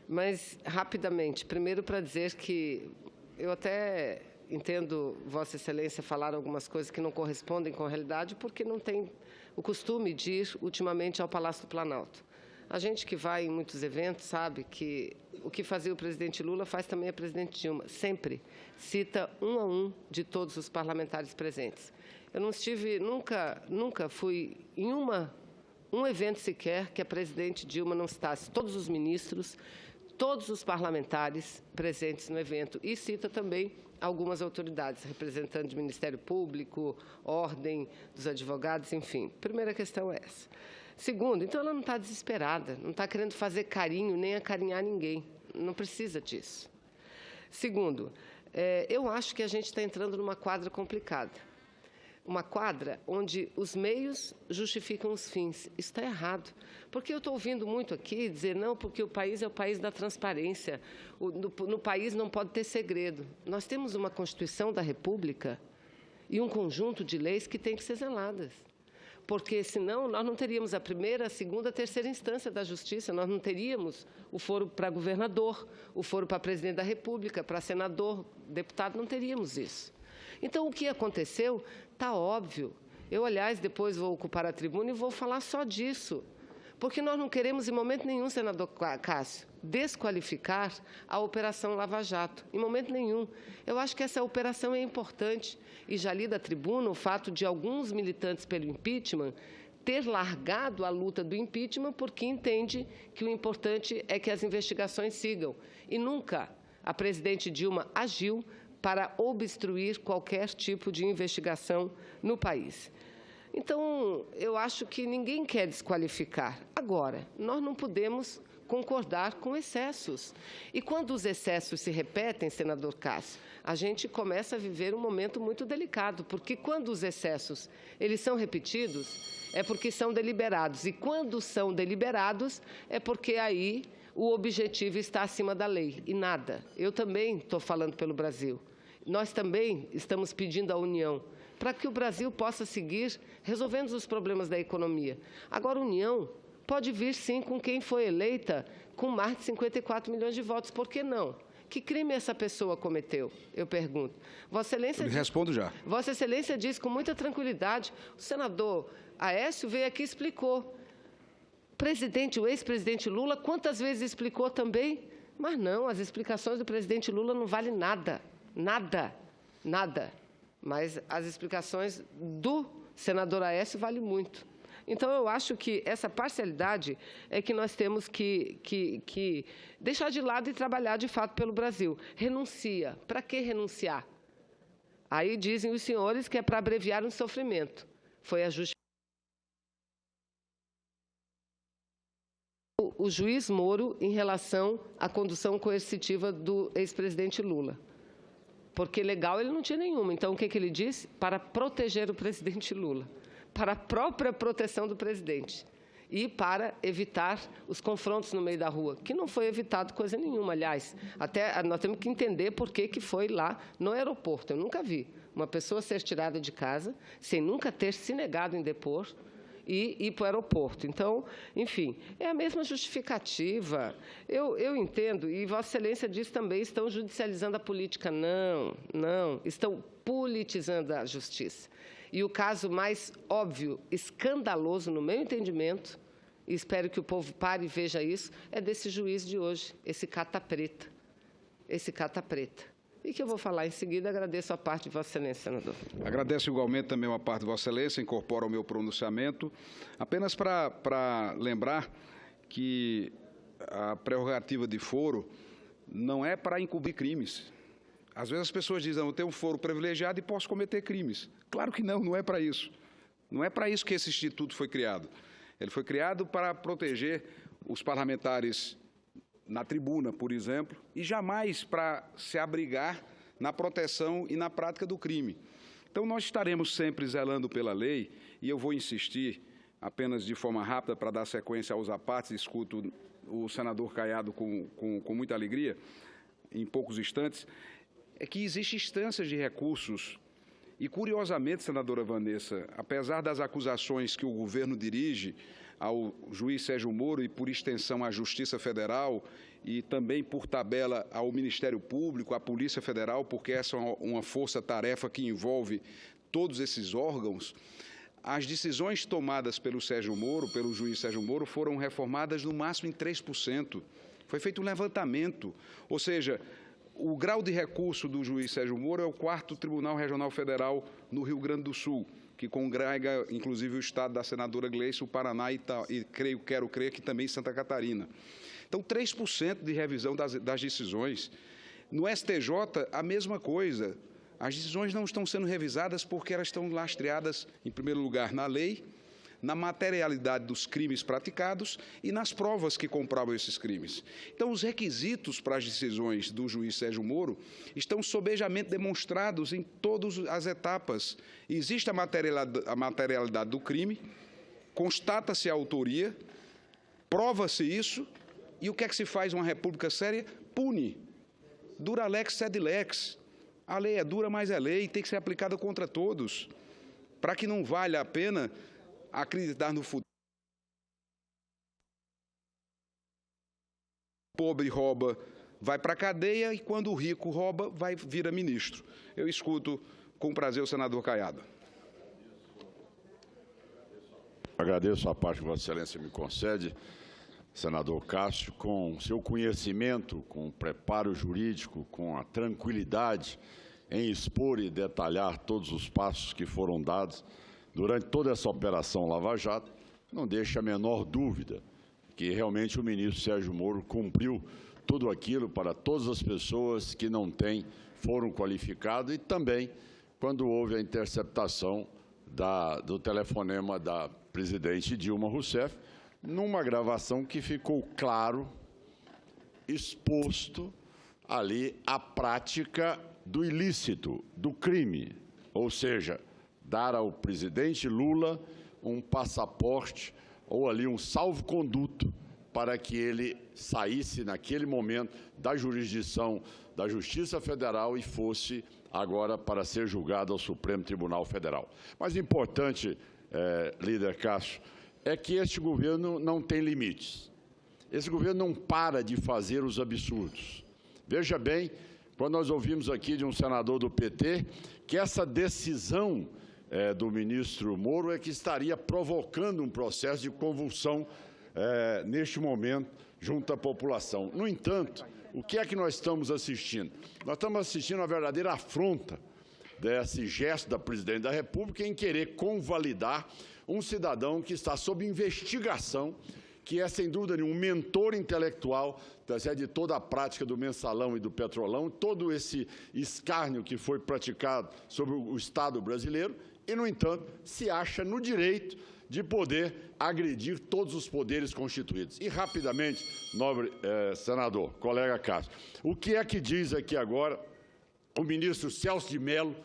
Mas, rapidamente, primeiro para dizer que eu até entendo Vossa Excelência falar algumas coisas que não correspondem com a realidade, porque não tem o costume de ir ultimamente ao Palácio do Planalto. A gente que vai em muitos eventos sabe que o que fazia o presidente Lula faz também a presidente Dilma. Sempre cita um a um de todos os parlamentares presentes. Eu não estive, nunca fui em um evento sequer que a presidente Dilma não citasse todos os ministros, todos os parlamentares presentes no evento, e cita também algumas autoridades, representantes do Ministério Público, Ordem dos Advogados, enfim. Primeira questão é essa. Segundo, então ela não está desesperada, não está querendo fazer carinho nem acarinhar ninguém, não precisa disso. Segundo, eu acho que a gente está entrando numa quadra complicada. Uma quadra onde os meios justificam os fins. Isso está errado. Porque eu estou ouvindo muito aqui dizer, não, porque o país é o país da transparência, no país não pode ter segredo. Nós temos uma Constituição da República e um conjunto de leis que têm que ser zeladas. Porque, senão, nós não teríamos a primeira, a segunda, a terceira instância da Justiça, nós não teríamos o foro para governador, o foro para presidente da República, para senador, deputado, não teríamos isso. Então, o que aconteceu está óbvio. Eu, aliás, depois vou ocupar a tribuna e vou falar só disso. Porque nós não queremos, em momento nenhum, senador Cássio, desqualificar a Operação Lava Jato. Em momento nenhum. Eu acho que essa operação é importante. E já li da tribuna o fato de alguns militantes pelo impeachment ter largado a luta do impeachment porque entende que o importante é que as investigações sigam. E nunca a presidente Dilma agiu para obstruir qualquer tipo de investigação no país. Então, eu acho que ninguém quer desqualificar. Agora, nós não podemos concordar com excessos. E quando os excessos se repetem, senador Cássio, a gente começa a viver um momento muito delicado, porque quando os excessos eles são repetidos, é porque são deliberados. E quando são deliberados, é porque aí o objetivo está acima da lei. E nada. Eu também estou falando pelo Brasil. Nós também estamos pedindo à União para que o Brasil possa seguir resolvendo os problemas da economia. Agora, a União pode vir, sim, com quem foi eleita com mais de 54 milhões de votos. Por que não? Que crime essa pessoa cometeu? Eu pergunto. Vossa Excelência respondo já. Vossa Excelência diz com muita tranquilidade. O senador Aécio veio aqui e explicou. O ex-presidente Lula, quantas vezes explicou também? Mas não, as explicações do presidente Lula não valem nada. Nada. Nada. Mas as explicações do senador Aécio valem muito. Então, eu acho que essa parcialidade é que nós temos que deixar de lado e trabalhar, de fato, pelo Brasil. Renuncia. Para que renunciar? Aí dizem os senhores que é para abreviar um sofrimento. Foi a justiça. O juiz Moro em relação à condução coercitiva do ex-presidente Lula. Porque legal ele não tinha nenhuma. Então, o que ele disse? Para proteger o presidente Lula. Para a própria proteção do presidente. E para evitar os confrontos no meio da rua, que não foi evitado coisa nenhuma, aliás. Até nós temos que entender por que foi lá no aeroporto. Eu nunca vi uma pessoa ser tirada de casa sem nunca ter se negado em depor e ir para o aeroporto. Então, enfim, é a mesma justificativa. Eu entendo, e Vossa Excelência diz também, estão judicializando a política. Não, não, estão politizando a justiça. E o caso mais óbvio, escandaloso, no meu entendimento, e espero que o povo pare e veja isso, é desse juiz de hoje, esse cata preta. Esse cata preta. E que eu vou falar em seguida, agradeço a parte de Vossa Excelência, senador. Agradeço igualmente também uma parte de Vossa Excelência, incorporo ao meu pronunciamento. Apenas para lembrar que a prerrogativa de foro não é para encobrir crimes. Às vezes as pessoas dizem, eu tenho um foro privilegiado e posso cometer crimes. Claro que não, não é para isso. Não é para isso que esse instituto foi criado. Ele foi criado para proteger os parlamentares na tribuna, por exemplo, e jamais para se abrigar na proteção e na prática do crime. Então, nós estaremos sempre zelando pela lei, e eu vou insistir, apenas de forma rápida, para dar sequência aos apartes, escuto o senador Caiado com muita alegria, em poucos instantes, é que existem instâncias de recursos. E, curiosamente, senadora Vanessa, apesar das acusações que o governo dirige ao juiz Sérgio Moro e, por extensão, à Justiça Federal e também, por tabela, ao Ministério Público, à Polícia Federal, porque essa é uma força-tarefa que envolve todos esses órgãos, as decisões tomadas pelo Sérgio Moro, pelo juiz Sérgio Moro, foram reformadas no máximo em 3%. Foi feito um levantamento, ou seja, o grau de recurso do juiz Sérgio Moro é o 4º Tribunal Regional Federal no Rio Grande do Sul, que congrega, inclusive, o estado da senadora Gleice, o Paraná e quero crer que também Santa Catarina. Então, 3% de revisão das decisões. No STJ, a mesma coisa. As decisões não estão sendo revisadas porque elas estão lastreadas, em primeiro lugar, na lei, na materialidade dos crimes praticados e nas provas que comprovam esses crimes. Então, os requisitos para as decisões do juiz Sérgio Moro estão sobejamente demonstrados em todas as etapas. Existe a materialidade do crime, constata-se a autoria, prova-se isso, e o que é que se faz uma república séria? Pune. Dura lex sed lex. A lei é dura, mas é lei, tem que ser aplicada contra todos, para que não valha a pena acreditar no futuro. O pobre rouba, vai para a cadeia, e quando o rico rouba, vira ministro. Eu escuto Com prazer, o senador Caiado. Agradeço a parte que Vossa Excelência me concede, senador Cássio, com seu conhecimento, com o preparo jurídico, com a tranquilidade em expor e detalhar todos os passos que foram dados durante toda essa operação Lava Jato, não deixa a menor dúvida que realmente o ministro Sérgio Moro cumpriu tudo aquilo para todas as pessoas que não têm foro qualificado e também quando houve a interceptação do telefonema da presidente Dilma Rousseff, numa gravação que ficou claro, exposto ali a prática do ilícito, do crime, ou seja, dar ao presidente Lula um passaporte ou ali um salvo-conduto para que ele saísse naquele momento da jurisdição da Justiça Federal e fosse agora para ser julgado ao Supremo Tribunal Federal. Mas importante, líder Cássio, é que este governo não tem limites. Esse governo não para de fazer os absurdos. Veja bem, quando nós ouvimos aqui de um senador do PT, que essa decisão do ministro Moro é que estaria provocando um processo de convulsão neste momento junto à população. No entanto, o que é que nós estamos assistindo? Nós estamos assistindo uma verdadeira afronta desse gesto da presidente da República em querer convalidar um cidadão que está sob investigação, que é, sem dúvida nenhuma, um mentor intelectual de toda a prática do mensalão e do petrolão, todo esse escárnio que foi praticado sobre o Estado brasileiro, e, no entanto, se acha no direito de poder agredir todos os poderes constituídos. E, rapidamente, nobre senador, colega Cássio, o que é que diz aqui agora o ministro Celso de Mello,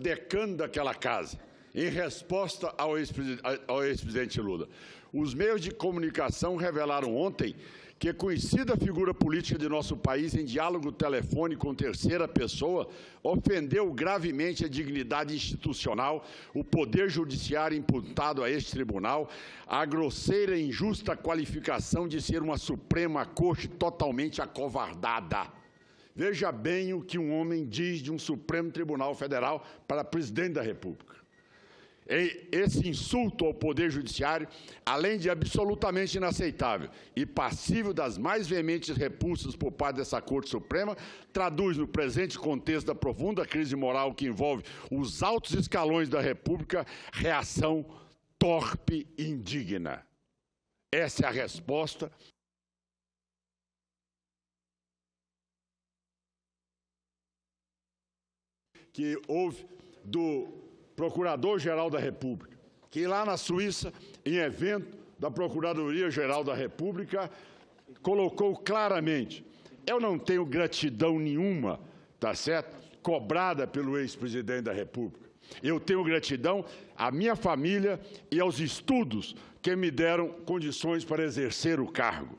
decano daquela casa, em resposta ao ex-presidente Lula? Os meios de comunicação revelaram ontem que a conhecida figura política de nosso país, em diálogo telefônico com terceira pessoa, ofendeu gravemente a dignidade institucional, o poder judiciário imputado a este tribunal, a grosseira e injusta qualificação de ser uma Suprema Corte totalmente acovardada. Veja bem o que um homem diz de um Supremo Tribunal Federal para presidente da República. Esse insulto ao Poder Judiciário, além de absolutamente inaceitável e passível das mais veementes repulsas por parte dessa Corte Suprema, traduz no presente contexto da profunda crise moral que envolve os altos escalões da República, reação torpe e indigna. Essa é a resposta que houve do Procurador-Geral da República, que lá na Suíça, em evento da Procuradoria-Geral da República, colocou claramente: eu não tenho gratidão nenhuma, tá certo, cobrada pelo ex-presidente da República. Eu tenho gratidão à minha família e aos estudos que me deram condições para exercer o cargo.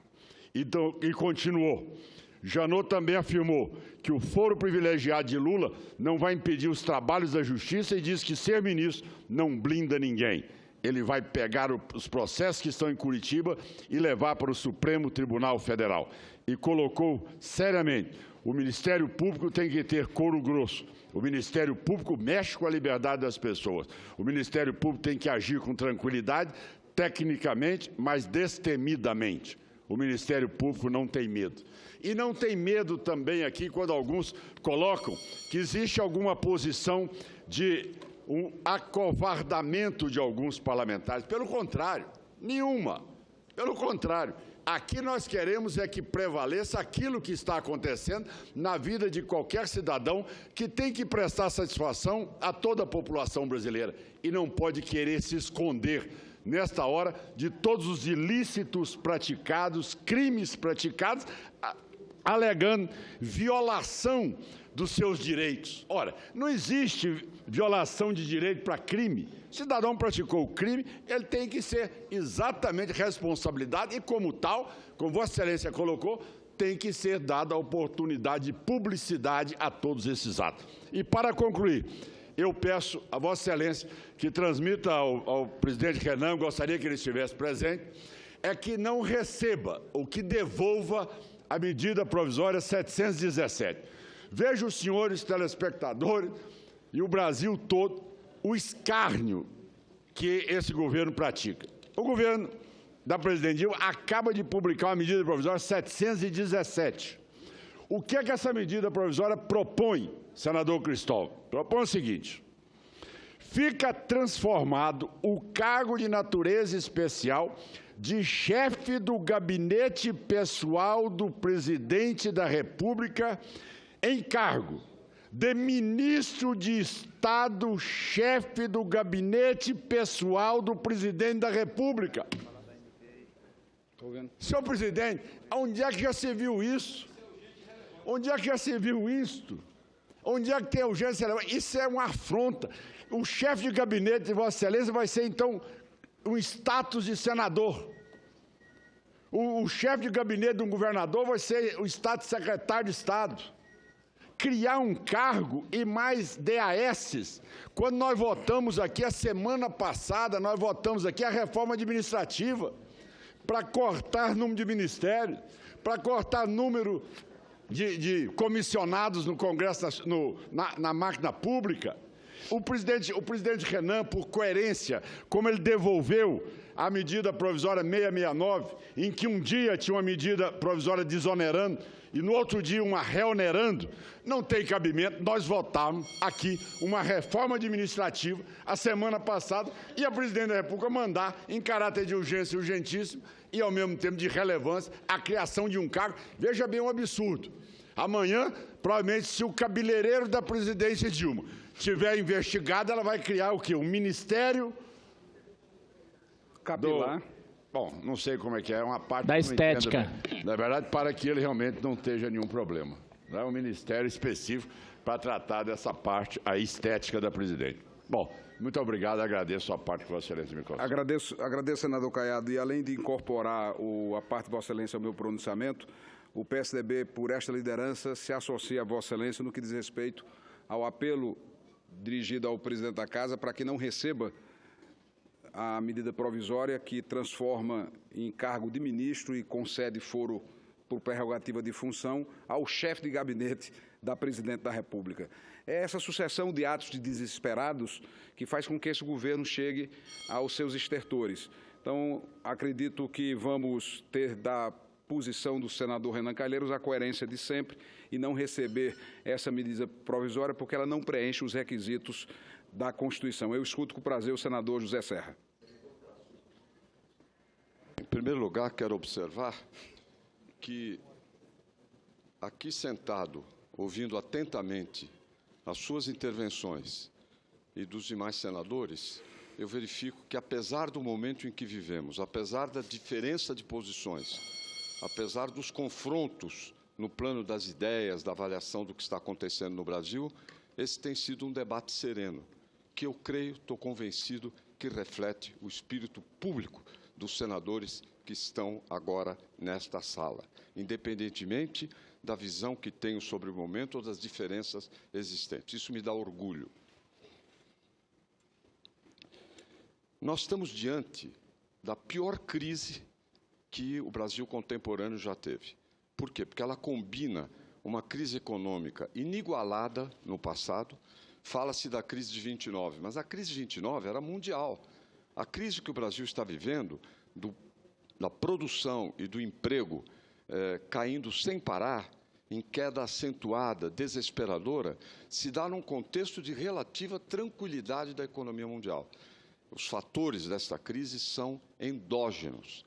Então, e continuou. Janot também afirmou que o foro privilegiado de Lula não vai impedir os trabalhos da Justiça e diz que ser ministro não blinda ninguém. Ele vai pegar os processos que estão em Curitiba e levar para o Supremo Tribunal Federal. E colocou seriamente: o Ministério Público tem que ter couro grosso. O Ministério Público mexe com a liberdade das pessoas. O Ministério Público tem que agir com tranquilidade, tecnicamente, mas destemidamente. O Ministério Público não tem medo. E não tem medo também aqui quando alguns colocam que existe alguma posição de um acovardamento de alguns parlamentares. Pelo contrário, nenhuma. Pelo contrário, aqui nós queremos é que prevaleça aquilo que está acontecendo na vida de qualquer cidadão que tem que prestar satisfação a toda a população brasileira e não pode querer se esconder nesta hora de todos os ilícitos praticados, crimes praticados, alegando violação dos seus direitos. Ora, não existe violação de direito para crime. O cidadão praticou o crime, ele tem que ser exatamente responsabilidade e, como tal, como Vossa Excelência colocou, tem que ser dada a oportunidade de publicidade a todos esses atos. E, para concluir, eu peço a Vossa Excelência que transmita ao presidente Renan, gostaria que ele estivesse presente, é que não receba ou que devolva a medida provisória 717. Veja os senhores telespectadores, e o Brasil todo o escárnio que esse governo pratica. O governo da presidente Dilma acaba de publicar uma medida provisória 717. O que é que essa medida provisória propõe, senador Cristóvão? Propõe o seguinte: fica transformado o cargo de natureza especial de chefe do gabinete pessoal do presidente da República em cargo de ministro de Estado, chefe do gabinete pessoal do presidente da República. Senhor presidente, onde é que já se viu isso? Onde é que já se viu isto? Onde é que tem urgência? Isso é uma afronta. O chefe de gabinete de Vossa Excelência vai ser, então, um status de senador. O chefe de gabinete de um governador vai ser o status de secretário de Estado. Criar um cargo e mais DASs. Quando nós votamos aqui, a semana passada, nós votamos aqui a reforma administrativa para cortar número de ministérios, para cortar número de comissionados no Congresso, na máquina pública. O presidente Renan, por coerência, como ele devolveu a medida provisória 669, em que um dia tinha uma medida provisória desonerando e no outro dia uma reonerando, não tem cabimento nós votarmos aqui uma reforma administrativa a semana passada e a presidente da República mandar, em caráter de urgência urgentíssimo e, ao mesmo tempo, de relevância, a criação de um cargo. Veja bem um absurdo. Amanhã, provavelmente, se o cabeleireiro da presidência Dilma tiver investigado, ela vai criar o quê? Um ministério capilar. Bom, não sei como é que é, uma parte da estética. Na verdade, para que ele realmente não esteja nenhum problema. É um ministério específico para tratar dessa parte, a estética da presidente. Bom, muito obrigado, agradeço a parte que Vossa Excelência me concedeu. Agradeço, senador Caiado, e além de incorporar a parte de Vossa Excelência ao meu pronunciamento, o PSDB, por esta liderança, se associa a Vossa Excelência no que diz respeito ao apelo dirigido ao presidente da Casa para que não receba a medida provisória que transforma em cargo de ministro e concede foro por prerrogativa de função ao chefe de gabinete da presidente da República. É essa sucessão de atos de desesperados que faz com que esse governo chegue aos seus estertores. Então, acredito que vamos ter da posição do senador Renan Calheiros a coerência de sempre e não receber essa medida provisória porque ela não preenche os requisitos da Constituição. Eu escuto com prazer o senador José Serra. Em primeiro lugar, quero observar que aqui sentado, ouvindo atentamente as suas intervenções e dos demais senadores, eu verifico que, apesar do momento em que vivemos, apesar da diferença de posições, apesar dos confrontos no plano das ideias, da avaliação do que está acontecendo no Brasil, esse tem sido um debate sereno, que eu creio, estou convencido, que reflete o espírito público dos senadores que estão agora nesta sala, independentemente da visão que tenho sobre o momento ou das diferenças existentes. Isso me dá orgulho. Nós estamos diante da pior crise que o Brasil contemporâneo já teve. Por quê? Porque ela combina uma crise econômica inigualada no passado. Fala-se da crise de 29, mas a crise de 29 era mundial. A crise que o Brasil está vivendo, da produção e do emprego caindo sem parar, em queda acentuada, desesperadora, se dá num contexto de relativa tranquilidade da economia mundial. Os fatores desta crise são endógenos.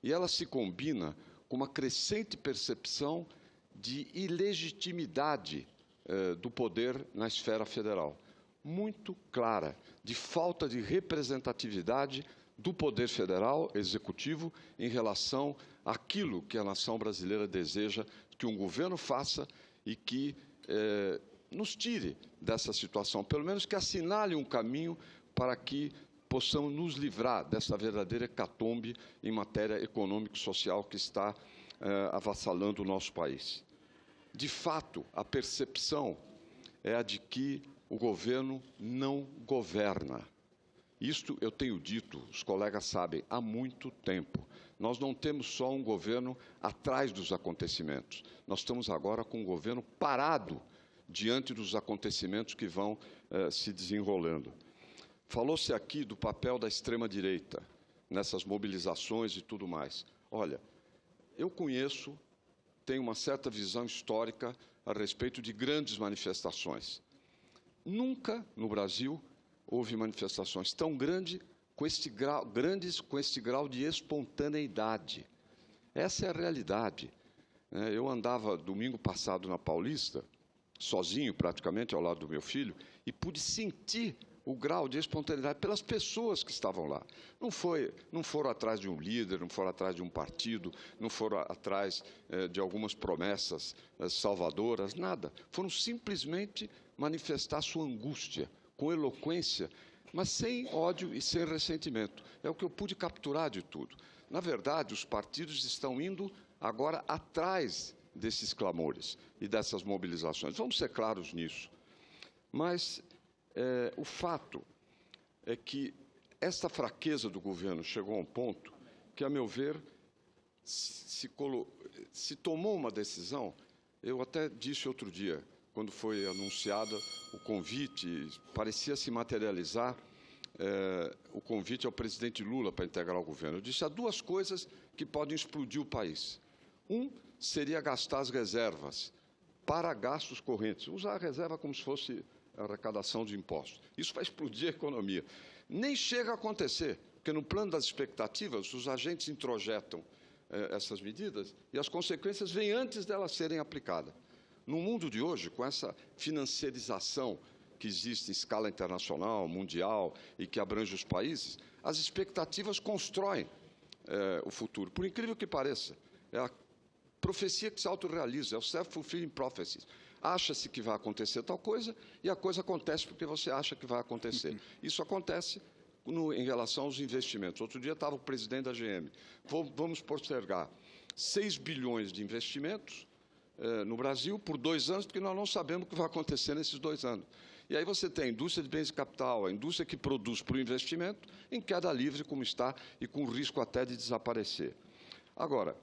E ela se combina com uma crescente percepção de ilegitimidade do poder na esfera federal, muito clara, de falta de representatividade do poder federal, executivo, em relação àquilo que a nação brasileira deseja que um governo faça e que nos tire dessa situação, pelo menos que assinale um caminho para que possamos nos livrar dessa verdadeira hecatombe em matéria econômico-social que está avassalando o nosso país. De fato, a percepção é a de que o governo não governa. Isto eu tenho dito, os colegas sabem, há muito tempo. Nós não temos só um governo atrás dos acontecimentos. Nós estamos agora com um governo parado diante dos acontecimentos que vão se desenrolando. Falou-se aqui do papel da extrema-direita nessas mobilizações e tudo mais. Olha, eu conheço, tenho uma certa visão histórica a respeito de grandes manifestações. Nunca no Brasil houve manifestações tão grandes com este grau de espontaneidade. Essa é a realidade. Eu andava domingo passado na Paulista, sozinho praticamente ao lado do meu filho, e pude sentir o grau de espontaneidade pelas pessoas que estavam lá. Não foram atrás de um líder, não foram atrás de um partido, não foram atrás de algumas promessas salvadoras, nada. Foram simplesmente manifestar sua angústia, com eloquência, mas sem ódio e sem ressentimento. É o que eu pude capturar de tudo. Na verdade, os partidos estão indo agora atrás desses clamores e dessas mobilizações. Vamos ser claros nisso. Mas o fato é que esta fraqueza do governo chegou a um ponto que, a meu ver, se tomou uma decisão. Eu até disse outro dia, quando foi anunciado o convite, parecia se materializar o convite ao presidente Lula para integrar o governo. Eu disse, há duas coisas que podem explodir o país. Um seria gastar as reservas para gastos correntes, usar a reserva como se fosse a arrecadação de impostos. Isso vai explodir a economia. Nem chega a acontecer, porque no plano das expectativas, os agentes introjetam essas medidas e as consequências vêm antes delas serem aplicadas. No mundo de hoje, com essa financiarização que existe em escala internacional, mundial e que abrange os países, as expectativas constroem o futuro. Por incrível que pareça, é a profecia que se autorrealiza, é o self-fulfilling prophecy. Acha-se que vai acontecer tal coisa e a coisa acontece porque você acha que vai acontecer. Isso acontece em relação aos investimentos. Outro dia estava o presidente da GM. Vamos postergar 6 bilhões de investimentos no Brasil por 2 anos, porque nós não sabemos o que vai acontecer nesses 2 anos. E aí você tem a indústria de bens de capital, a indústria que produz para o investimento, em queda livre como está e com risco até de desaparecer. Agora,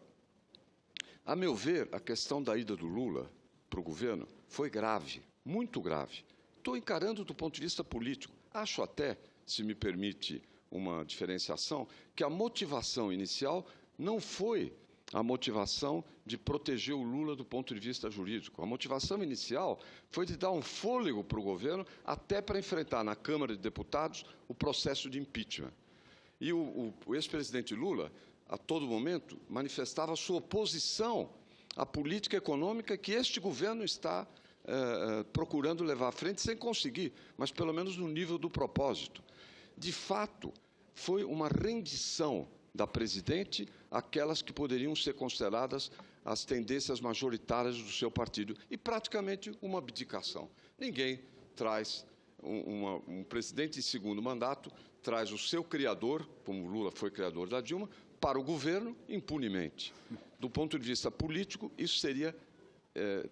a meu ver, a questão da ida do Lula para o governo foi grave, muito grave. Estou encarando do ponto de vista político. Acho até, se me permite uma diferenciação, que a motivação inicial não foi a motivação de proteger o Lula do ponto de vista jurídico. A motivação inicial foi de dar um fôlego para o governo até para enfrentar na Câmara de Deputados o processo de impeachment. E o ex-presidente Lula, a todo momento, manifestava sua oposição à política econômica que este governo está procurando levar à frente sem conseguir, mas pelo menos no nível do propósito. De fato, foi uma rendição da presidente àquelas que poderiam ser consideradas as tendências majoritárias do seu partido e praticamente uma abdicação. Ninguém traz um presidente em segundo mandato, traz o seu criador, como Lula foi criador da Dilma, para o governo impunemente. Do ponto de vista político, isso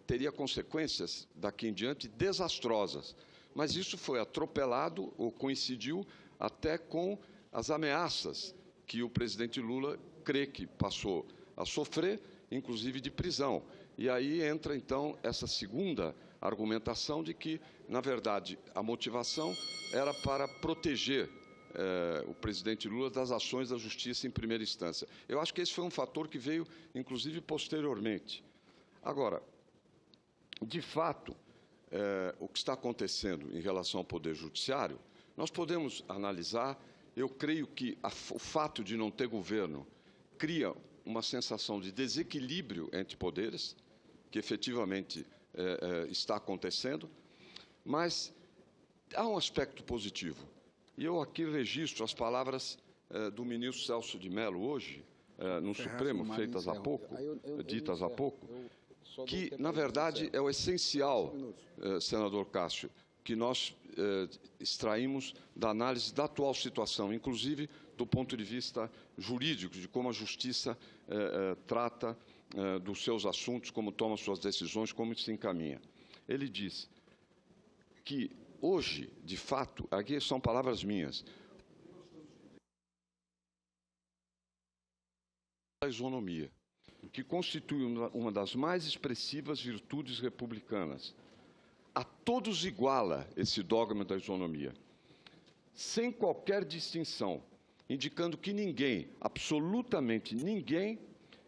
teria consequências daqui em diante desastrosas. Mas isso foi atropelado ou coincidiu até com as ameaças que o presidente Lula crê que passou a sofrer, inclusive de prisão. E aí entra, então, essa segunda argumentação de que, na verdade, a motivação era para proteger o presidente Lula das ações da justiça em primeira instância. Eu acho que esse foi um fator que veio, inclusive, posteriormente. Agora, de fato, o que está acontecendo em relação ao Poder Judiciário, nós podemos analisar. Eu creio que o fato de não ter governo cria uma sensação de desequilíbrio entre poderes, que efetivamente está acontecendo, mas há um aspecto positivo. E eu aqui registro as palavras do ministro Celso de Mello hoje, no Supremo, feitas há pouco, ditas há pouco, que, na verdade, é o essencial, senador Cássio, que nós extraímos da análise da atual situação, inclusive do ponto de vista jurídico, de como a Justiça trata dos seus assuntos, como toma suas decisões, como se encaminha. Ele diz que hoje, de fato, aqui são palavras minhas, a isonomia, que constitui uma das mais expressivas virtudes republicanas. a todos iguala esse dogma da isonomia, sem qualquer distinção, indicando que ninguém, absolutamente ninguém,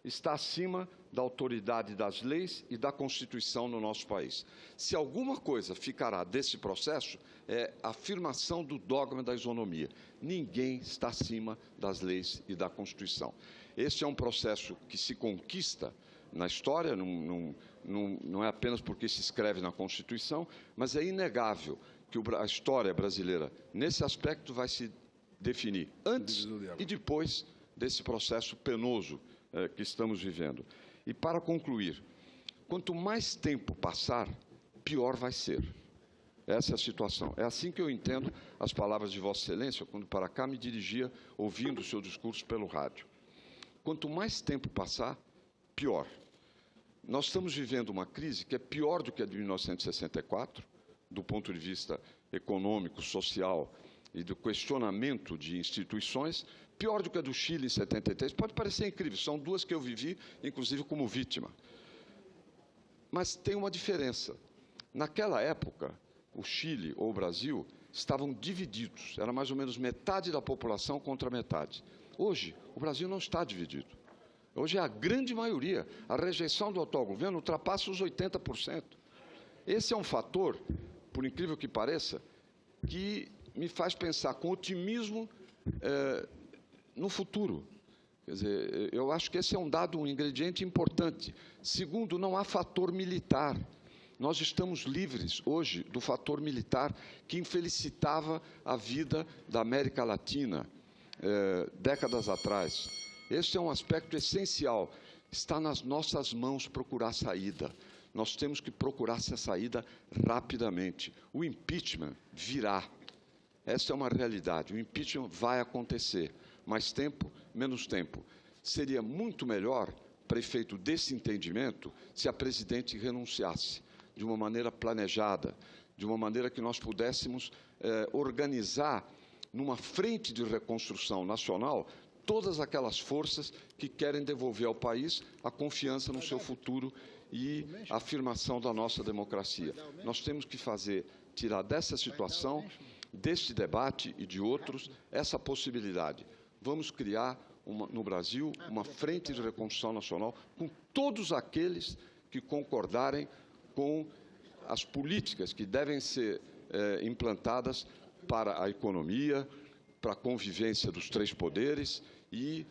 está acima da autoridade das leis e da Constituição no nosso país. Se alguma coisa ficará desse processo, é a afirmação do dogma da isonomia. Ninguém está acima das leis e da Constituição. Este é um processo que se conquista na história, não é apenas porque se escreve na Constituição, mas é inegável que a história brasileira, nesse aspecto, vai se definir antes e depois desse processo penoso que estamos vivendo. E, para concluir, quanto mais tempo passar, pior vai ser. Essa é a situação. É assim que eu entendo as palavras de Vossa Excelência, quando para cá me dirigia ouvindo o seu discurso pelo rádio. Quanto mais tempo passar, pior. Nós estamos vivendo uma crise que é pior do que a de 1964, do ponto de vista econômico, social e do questionamento de instituições, pior do que a do Chile em 73. Pode parecer incrível, são duas que eu vivi, inclusive como vítima. Mas tem uma diferença. Naquela época, o Chile ou o Brasil estavam divididos. Era mais ou menos metade da população contra metade. Hoje, o Brasil não está dividido. Hoje é a grande maioria. A rejeição do atual governo ultrapassa os 80%. Esse é um fator, por incrível que pareça, que me faz pensar com otimismo no futuro. Quer dizer, eu acho que esse é um ingrediente importante. Segundo, não há fator militar. Nós estamos livres hoje do fator militar que infelicitava a vida da América Latina décadas atrás. Esse é um aspecto essencial. Está nas nossas mãos procurar saída. Nós temos que procurar essa saída rapidamente. O impeachment virá. Essa é uma realidade. O impeachment vai acontecer. Mais tempo, menos tempo. Seria muito melhor, para efeito desse entendimento, se a presidente renunciasse de uma maneira planejada, de uma maneira que nós pudéssemos organizar numa frente de reconstrução nacional todas aquelas forças que querem devolver ao país a confiança no seu futuro e a afirmação da nossa democracia. Nós temos que tirar dessa situação, deste debate e de outros, essa possibilidade. Vamos criar no Brasil uma frente de reconstrução nacional com todos aqueles que concordarem com as políticas que devem ser implantadas para a economia, para a convivência dos três poderes e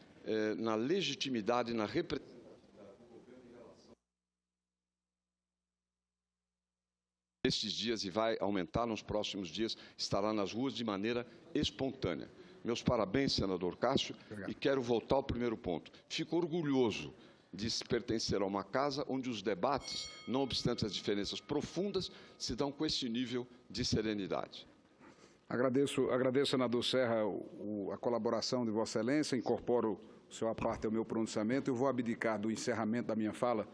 na legitimidade, na representatividade estes dias, e vai aumentar nos próximos dias, estará nas ruas de maneira espontânea. Meus parabéns, senador Cássio, e quero voltar ao primeiro ponto. Fico orgulhoso de pertencer a uma casa onde os debates, não obstante as diferenças profundas, se dão com esse nível de serenidade. Agradeço, senador Serra, a colaboração de Vossa Excelência, incorporo o seu aparte ao meu pronunciamento. Eu vou abdicar do encerramento da minha fala,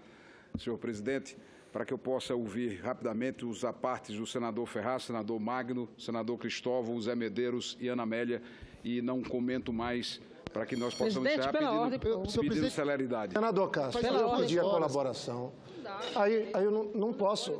senhor presidente, para que eu possa ouvir rapidamente os apartes do senador Ferraz, senador Magno, senador Cristóvão, Zé Medeiros e Ana Amélia, e não comento mais, para que nós possamos encerrar pedindo celeridade. Senador Cássio, eu pedi a colaboração. Aí eu não posso,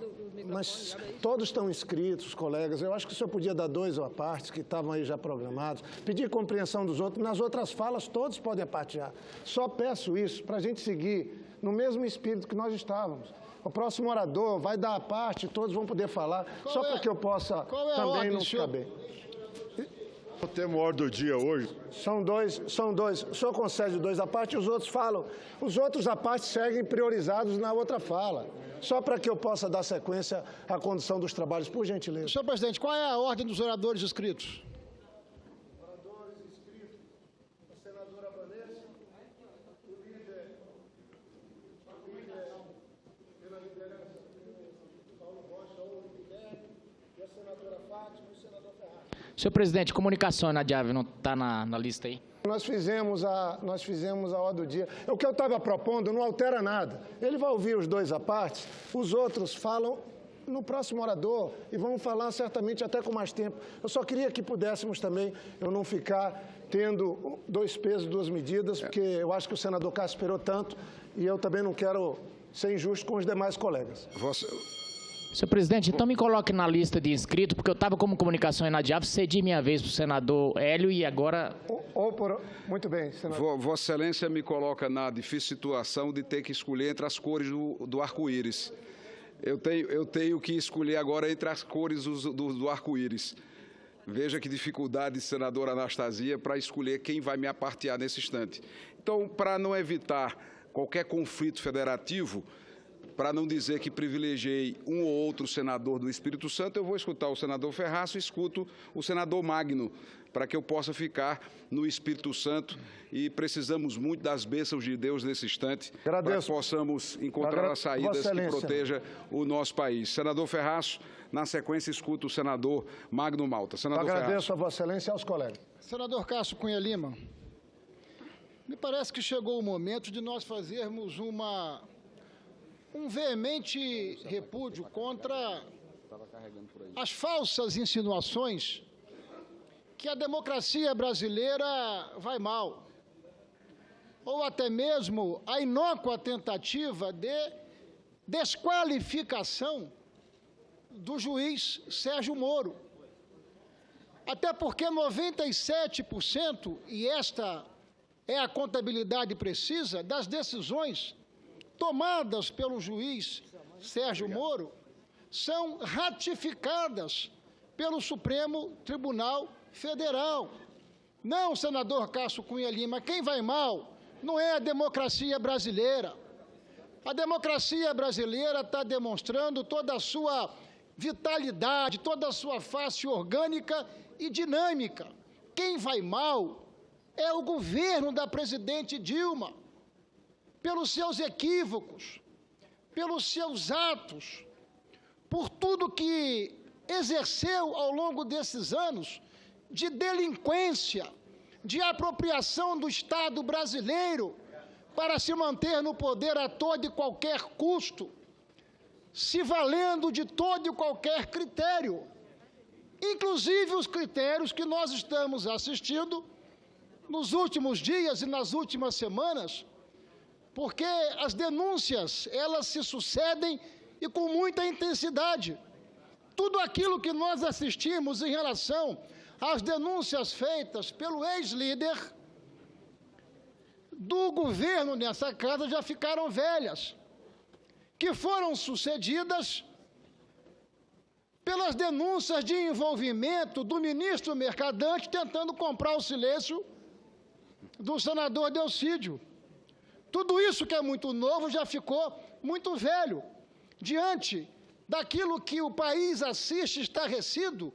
mas todos estão inscritos, os colegas. Eu acho que o senhor podia dar dois à parte, que estavam aí já programados, pedir compreensão dos outros. Nas outras falas, todos podem apartear. Só peço isso para a gente seguir no mesmo espírito que nós estávamos. O próximo orador vai dar a parte, todos vão poder falar, só para que eu possa também não ficar bem. Temos ordem do dia hoje. São dois. O senhor concede dois à parte e os outros falam. Os outros à parte seguem priorizados na outra fala. Só para que eu possa dar sequência à condução dos trabalhos, por gentileza. Senhor presidente, qual é a ordem dos oradores inscritos? Oradores inscritos. A senadora Vanessa, o líder pela liderança, Paulo Rocha ou Guilherme, e a senadora Fátima e o senador Ferraz. Senhor presidente, comunicação inadiável não está na lista aí? Nós fizemos a ordem do dia. O que eu estava propondo não altera nada. Ele vai ouvir os dois à parte, os outros falam no próximo orador e vão falar certamente até com mais tempo. Eu só queria que pudéssemos também, eu não ficar tendo dois pesos, duas medidas, porque eu acho que o senador Cássio esperou tanto e eu também não quero ser injusto com os demais colegas. Senhor presidente, então me coloque na lista de inscritos, porque eu estava como comunicação inadiável, cedi minha vez para o senador Hélio e agora... Muito bem, senador. Vossa Excelência me coloca na difícil situação de ter que escolher entre as cores do arco-íris. Eu tenho que escolher agora entre as cores do arco-íris. Veja que dificuldade, senadora Anastasia, para escolher quem vai me apartear nesse instante. Então, para não evitar qualquer conflito federativo, para não dizer que privilegiei um ou outro senador do Espírito Santo, eu vou escutar o senador Ferraz e escuto o senador Magno, para que eu possa ficar no Espírito Santo, e precisamos muito das bênçãos de Deus nesse instante, para que possamos encontrar as saídas que protejam o nosso país. Senador Ferraz, na sequência, escuto o senador Magno Malta. Senador Agradeço a Vossa Excelência e aos colegas. Senador Cássio Cunha Lima, me parece que chegou o momento de nós fazermos um veemente repúdio contra as falsas insinuações que a democracia brasileira vai mal, ou até mesmo a inócua tentativa de desqualificação do juiz Sérgio Moro. Até porque 97%, e esta é a contabilidade precisa, das decisões tomadas pelo juiz Sérgio Moro são ratificadas pelo Supremo Tribunal Federal. Não, senador Cássio Cunha Lima, quem vai mal não é a democracia brasileira. A democracia brasileira está demonstrando toda a sua vitalidade, toda a sua face orgânica e dinâmica. Quem vai mal é o governo da presidente Dilma, pelos seus equívocos, pelos seus atos, por tudo que exerceu ao longo desses anos de delinquência, de apropriação do Estado brasileiro para se manter no poder a todo e qualquer custo, se valendo de todo e qualquer critério, inclusive os critérios que nós estamos assistindo nos últimos dias e nas últimas semanas, porque as denúncias, elas se sucedem e com muita intensidade. Tudo aquilo que nós assistimos em relação às denúncias feitas pelo ex-líder do governo nessa casa já ficaram velhas, que foram sucedidas pelas denúncias de envolvimento do ministro Mercadante tentando comprar o silêncio do senador Delcídio. Tudo isso que é muito novo já ficou muito velho, diante daquilo que o país assiste estarrecido,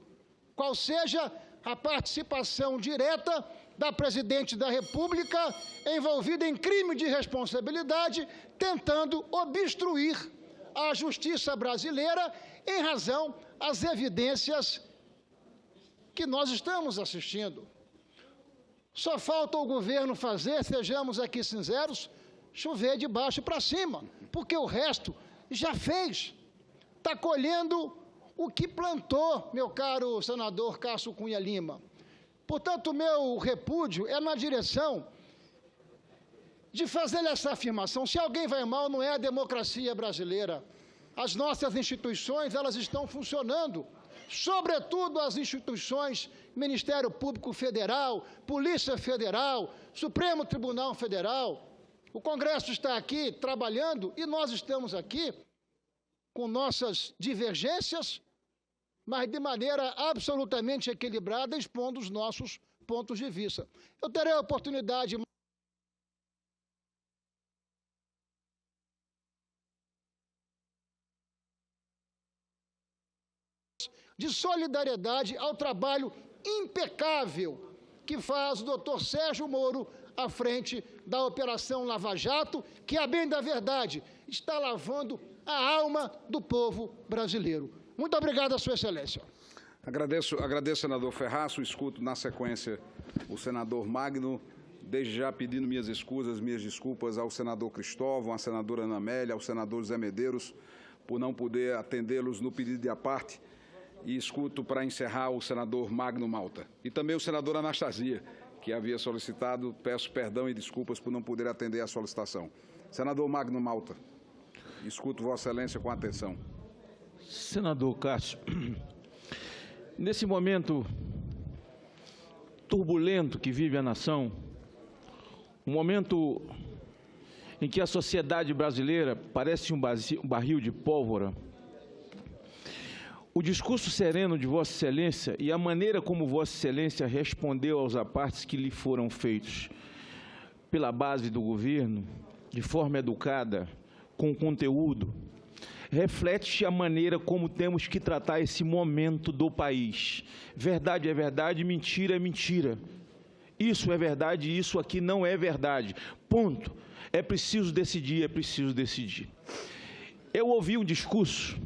qual seja a participação direta da presidente da República envolvida em crime de responsabilidade, tentando obstruir a justiça brasileira em razão às evidências que nós estamos assistindo. Só falta o governo fazer, sejamos aqui sinceros, chover de baixo para cima, porque o resto já fez. Está colhendo o que plantou, meu caro senador Cássio Cunha Lima. Portanto, meu repúdio é na direção de fazer essa afirmação. Se alguém vai mal, não é a democracia brasileira. As nossas instituições, elas estão funcionando, sobretudo as instituições Ministério Público Federal, Polícia Federal, Supremo Tribunal Federal. O Congresso está aqui trabalhando e nós estamos aqui com nossas divergências, mas de maneira absolutamente equilibrada, expondo os nossos pontos de vista. Eu terei a oportunidade de solidariedade ao trabalho impecável que faz o doutor Sérgio Moro à frente da Operação Lava Jato, que, a bem da verdade, está lavando a alma do povo brasileiro. Muito obrigado, Sua Excelência. Agradeço, senador Ferraz. Escuto, na sequência, o senador Magno, desde já pedindo minhas desculpas ao senador Cristóvão, à senadora Ana Amélia, ao senador Zé Medeiros, por não poder atendê-los no pedido de aparte. E escuto, para encerrar, o senador Magno Malta. E também o senador Anastasia, que havia solicitado. Peço perdão e desculpas por não poder atender a solicitação. Senador Magno Malta, escuto Vossa Excelência com atenção. Senador Cássio, nesse momento turbulento que vive a nação, um momento em que a sociedade brasileira parece um barril de pólvora, o discurso sereno de Vossa Excelência e a maneira como Vossa Excelência respondeu aos apartes que lhe foram feitos pela base do governo, de forma educada, com conteúdo, reflete a maneira como temos que tratar esse momento do país. Verdade é verdade, mentira é mentira. Isso é verdade, isso aqui não é verdade. Ponto. É preciso decidir, é preciso decidir. Eu ouvi um discurso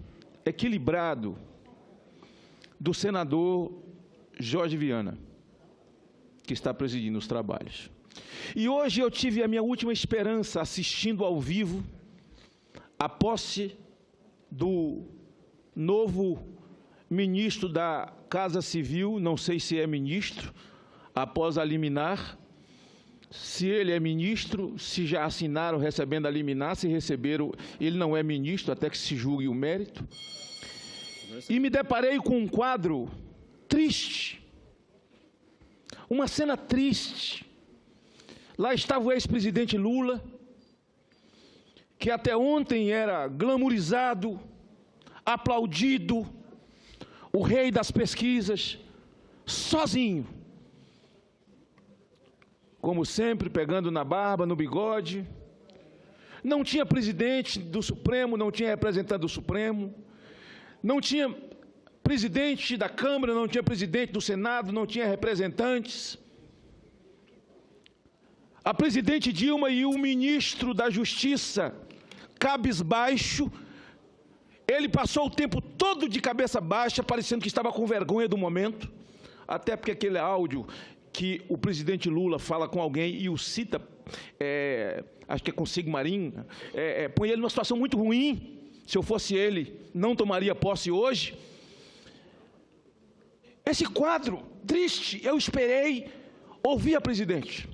equilibrado do senador Jorge Viana, que está presidindo os trabalhos. E hoje eu tive a minha última esperança assistindo ao vivo a posse do novo ministro da Casa Civil, não sei se é ministro, após a liminar, se ele é ministro, se já assinaram recebendo a liminar, se receberam, ele não é ministro, até que se julgue o mérito. E me deparei com um quadro triste, uma cena triste. Lá estava o ex-presidente Lula, que até ontem era glamourizado, aplaudido, o rei das pesquisas, sozinho. Como sempre, pegando na barba, no bigode. Não tinha presidente do Supremo, não tinha representante do Supremo, não tinha presidente da Câmara, não tinha presidente do Senado, não tinha representantes. A presidente Dilma e o ministro da Justiça, cabisbaixo, ele passou o tempo todo de cabeça baixa, parecendo que estava com vergonha do momento, até porque aquele áudio que o presidente Lula fala com alguém e o cita, acho que é com Sigmarim, põe ele numa situação muito ruim. Se eu fosse ele, não tomaria posse hoje. Esse quadro triste, eu esperei ouvir a presidente.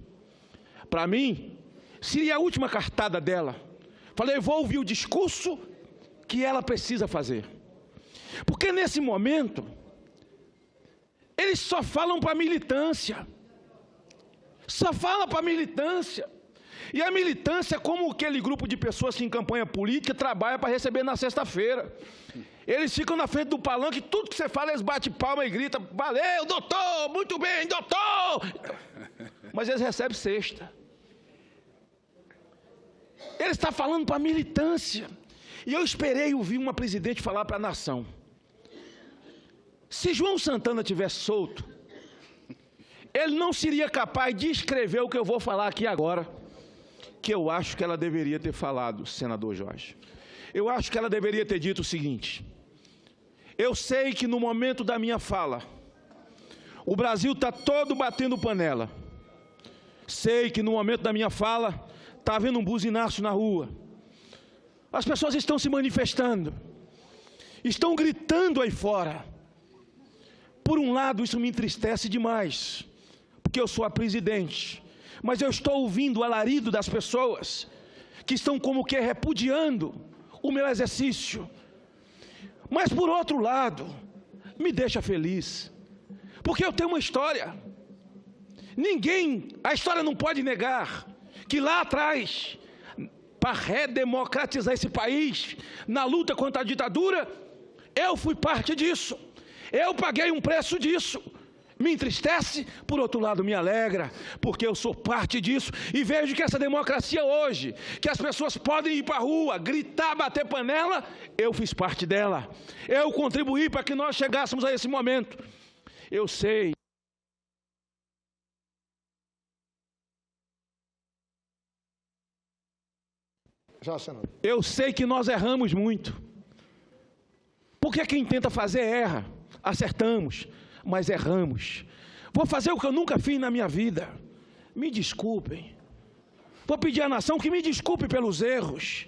Para mim, seria a última cartada dela. Falei, vou ouvir o discurso que ela precisa fazer. Porque nesse momento, eles só falam para a militância. Só falam para a militância. E a militância, como aquele grupo de pessoas que em campanha política trabalha para receber na sexta-feira. Eles ficam na frente do palanque, tudo que você fala, eles batem palma e gritam, valeu, doutor, muito bem, doutor. Mas eles recebem sexta. Ele está falando para a militância. E eu esperei ouvir uma presidente falar para a nação. Se João Santana tivesse solto, ele não seria capaz de escrever o que eu vou falar aqui agora, que eu acho que ela deveria ter falado, senador Jorge. Eu acho que ela deveria ter dito o seguinte: eu sei que no momento da minha fala, o Brasil está todo batendo panela. Sei que no momento da minha fala, está havendo um buzinaço na rua. As pessoas estão se manifestando, estão gritando aí fora. Por um lado, isso me entristece demais, porque eu sou a presidente, mas eu estou ouvindo o alarido das pessoas que estão como que repudiando o meu exercício. Mas por outro lado, me deixa feliz, porque eu tenho uma história. A história não pode negar que lá atrás, para redemocratizar esse país, na luta contra a ditadura, eu fui parte disso. Eu paguei um preço disso. Me entristece, por outro lado me alegra, porque eu sou parte disso e vejo que essa democracia hoje, que as pessoas podem ir para a rua, gritar, bater panela, eu fiz parte dela. Eu contribuí para que nós chegássemos a esse momento. Eu sei. Já, senador. Eu sei que nós erramos muito. Porque quem tenta fazer erra. Acertamos, mas erramos. Vou fazer o que eu nunca fiz na minha vida. Me desculpem. Vou pedir à nação que me desculpe pelos erros.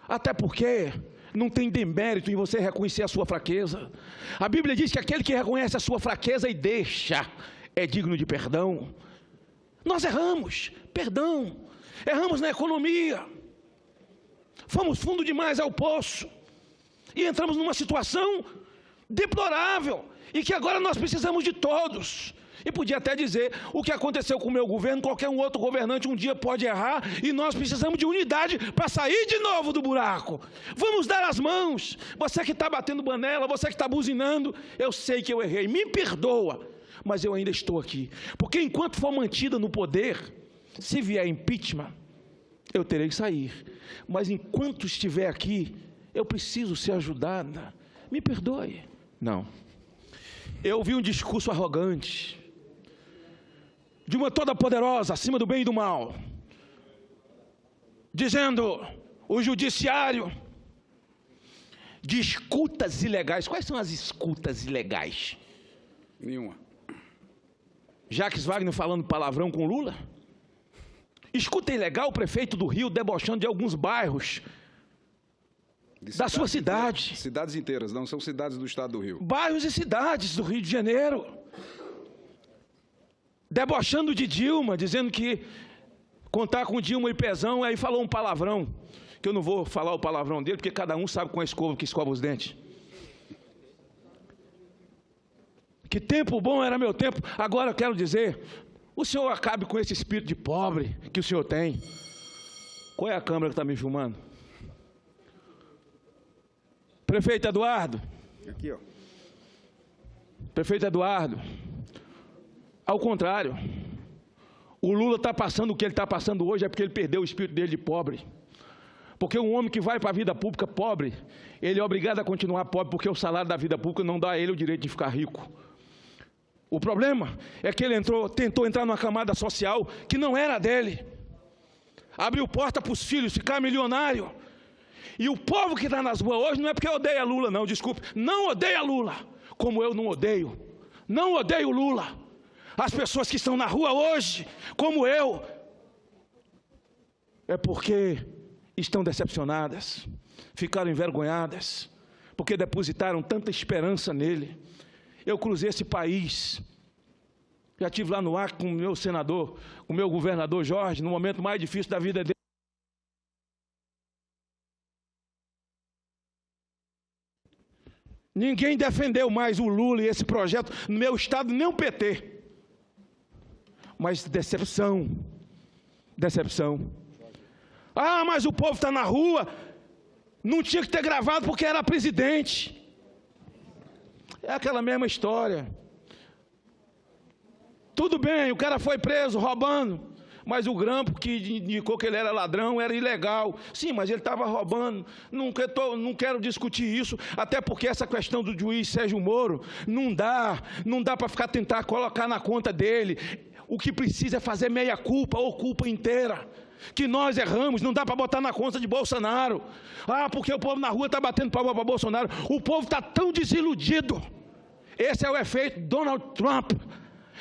Até porque não tem demérito em você reconhecer a sua fraqueza. A Bíblia diz que aquele que reconhece a sua fraqueza e deixa é digno de perdão. Nós erramos, perdão. Erramos na economia. Fomos fundo demais ao poço. e entramos numa situação deplorável, e que agora nós precisamos de todos. E podia até dizer, o que aconteceu com o meu governo, qualquer um outro governante um dia pode errar, e nós precisamos de unidade para sair de novo do buraco. Vamos dar as mãos. Você que está batendo panela, você que está buzinando, eu sei que eu errei, me perdoa, mas eu ainda estou aqui. Porque enquanto for mantida no poder, se vier impeachment, eu terei que sair. Mas enquanto estiver aqui, eu preciso ser ajudada. Me perdoe. Não. Eu ouvi um discurso arrogante, de uma toda-poderosa, acima do bem e do mal, dizendo, o judiciário, de escutas ilegais. Quais são as escutas ilegais? Nenhuma. Jacques Wagner falando palavrão com Lula? Escuta ilegal o prefeito do Rio debochando de alguns bairros da sua cidade. Cidades inteiras, não são cidades do estado do Rio. Bairros e cidades do Rio de Janeiro. Debochando de Dilma, dizendo que contar com Dilma e Pezão, aí falou um palavrão, que eu não vou falar o palavrão dele, porque cada um sabe com a escova que escova os dentes. Que tempo bom era meu tempo. Agora eu quero dizer, o senhor acabe com esse espírito de pobre que o senhor tem. Qual é a câmera que está me filmando? Prefeito Eduardo. Aqui, ó. Prefeito Eduardo. Ao contrário, o Lula está passando o que ele está passando hoje é porque ele perdeu o espírito dele de pobre. Porque um homem que vai para a vida pública pobre, ele é obrigado a continuar pobre porque o salário da vida pública não dá a ele o direito de ficar rico. O problema é que ele tentou entrar numa camada social que não era dele. Abriu porta para os filhos ficar milionário. E o povo que está nas ruas hoje não é porque odeia Lula, não, desculpe. Não odeia Lula, como eu não odeio. Não odeio Lula. As pessoas que estão na rua hoje, como eu, é porque estão decepcionadas, ficaram envergonhadas, porque depositaram tanta esperança nele. Eu cruzei esse país, já estive lá no Acre com o meu senador, com o meu governador Jorge, no momento mais difícil da vida dele. Ninguém defendeu mais o Lula e esse projeto no meu estado, nem o PT. Mas decepção, decepção. Ah, mas o povo está na rua, não tinha que ter gravado porque era presidente. É aquela mesma história. Tudo bem, o cara foi preso roubando, mas o grampo que indicou que ele era ladrão era ilegal. Sim, mas ele estava roubando. Não quero discutir isso, até porque essa questão do juiz Sérgio Moro não dá para tentar colocar na conta dele. O que precisa é fazer meia culpa ou culpa inteira. Que nós erramos, não dá para botar na conta de Bolsonaro. Ah, porque o povo na rua está batendo palma para Bolsonaro. O povo está tão desiludido. Esse é o efeito Donald Trump.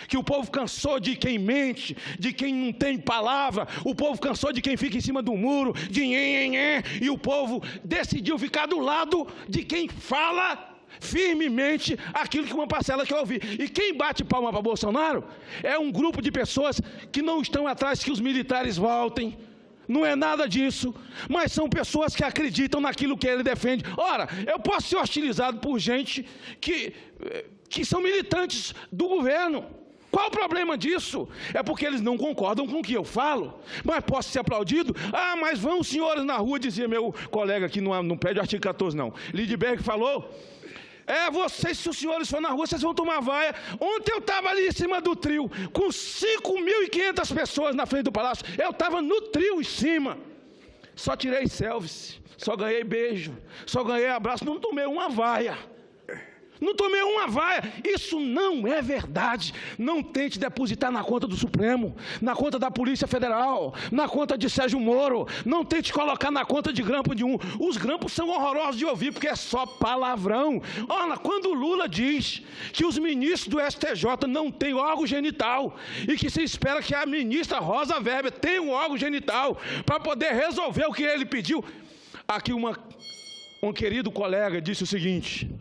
Que o povo cansou de quem mente, de quem não tem palavra. O povo cansou de quem fica em cima do muro, de nhenhenhé. E o povo decidiu ficar do lado de quem fala firmemente aquilo que uma parcela quer ouvir. E quem bate palma para Bolsonaro é um grupo de pessoas que não estão atrás que os militares voltem. Não é nada disso, mas são pessoas que acreditam naquilo que ele defende. Ora, eu posso ser hostilizado por gente que são militantes do governo. Qual o problema disso? É porque eles não concordam com o que eu falo. Mas posso ser aplaudido? Ah, mas vão os senhores na rua, dizia meu colega aqui no pé do artigo 14, não. Lidberg falou... vocês, se os senhores forem na rua, vocês vão tomar vaia. Ontem eu estava ali em cima do trio, com 5.500 pessoas na frente do palácio. Eu estava no trio em cima. Só tirei selfies, só ganhei beijo, só ganhei abraço, não tomei uma vaia. Não tomei uma vaia. Isso não é verdade. Não tente depositar na conta do Supremo, na conta da Polícia Federal, na conta de Sérgio Moro. Não tente colocar na conta de grampo de um. Os grampos são horrorosos de ouvir, porque é só palavrão. Olha, quando o Lula diz que os ministros do STJ não têm órgão genital e que se espera que a ministra Rosa Weber tenha um órgão genital para poder resolver o que ele pediu. Aqui um querido colega disse o seguinte: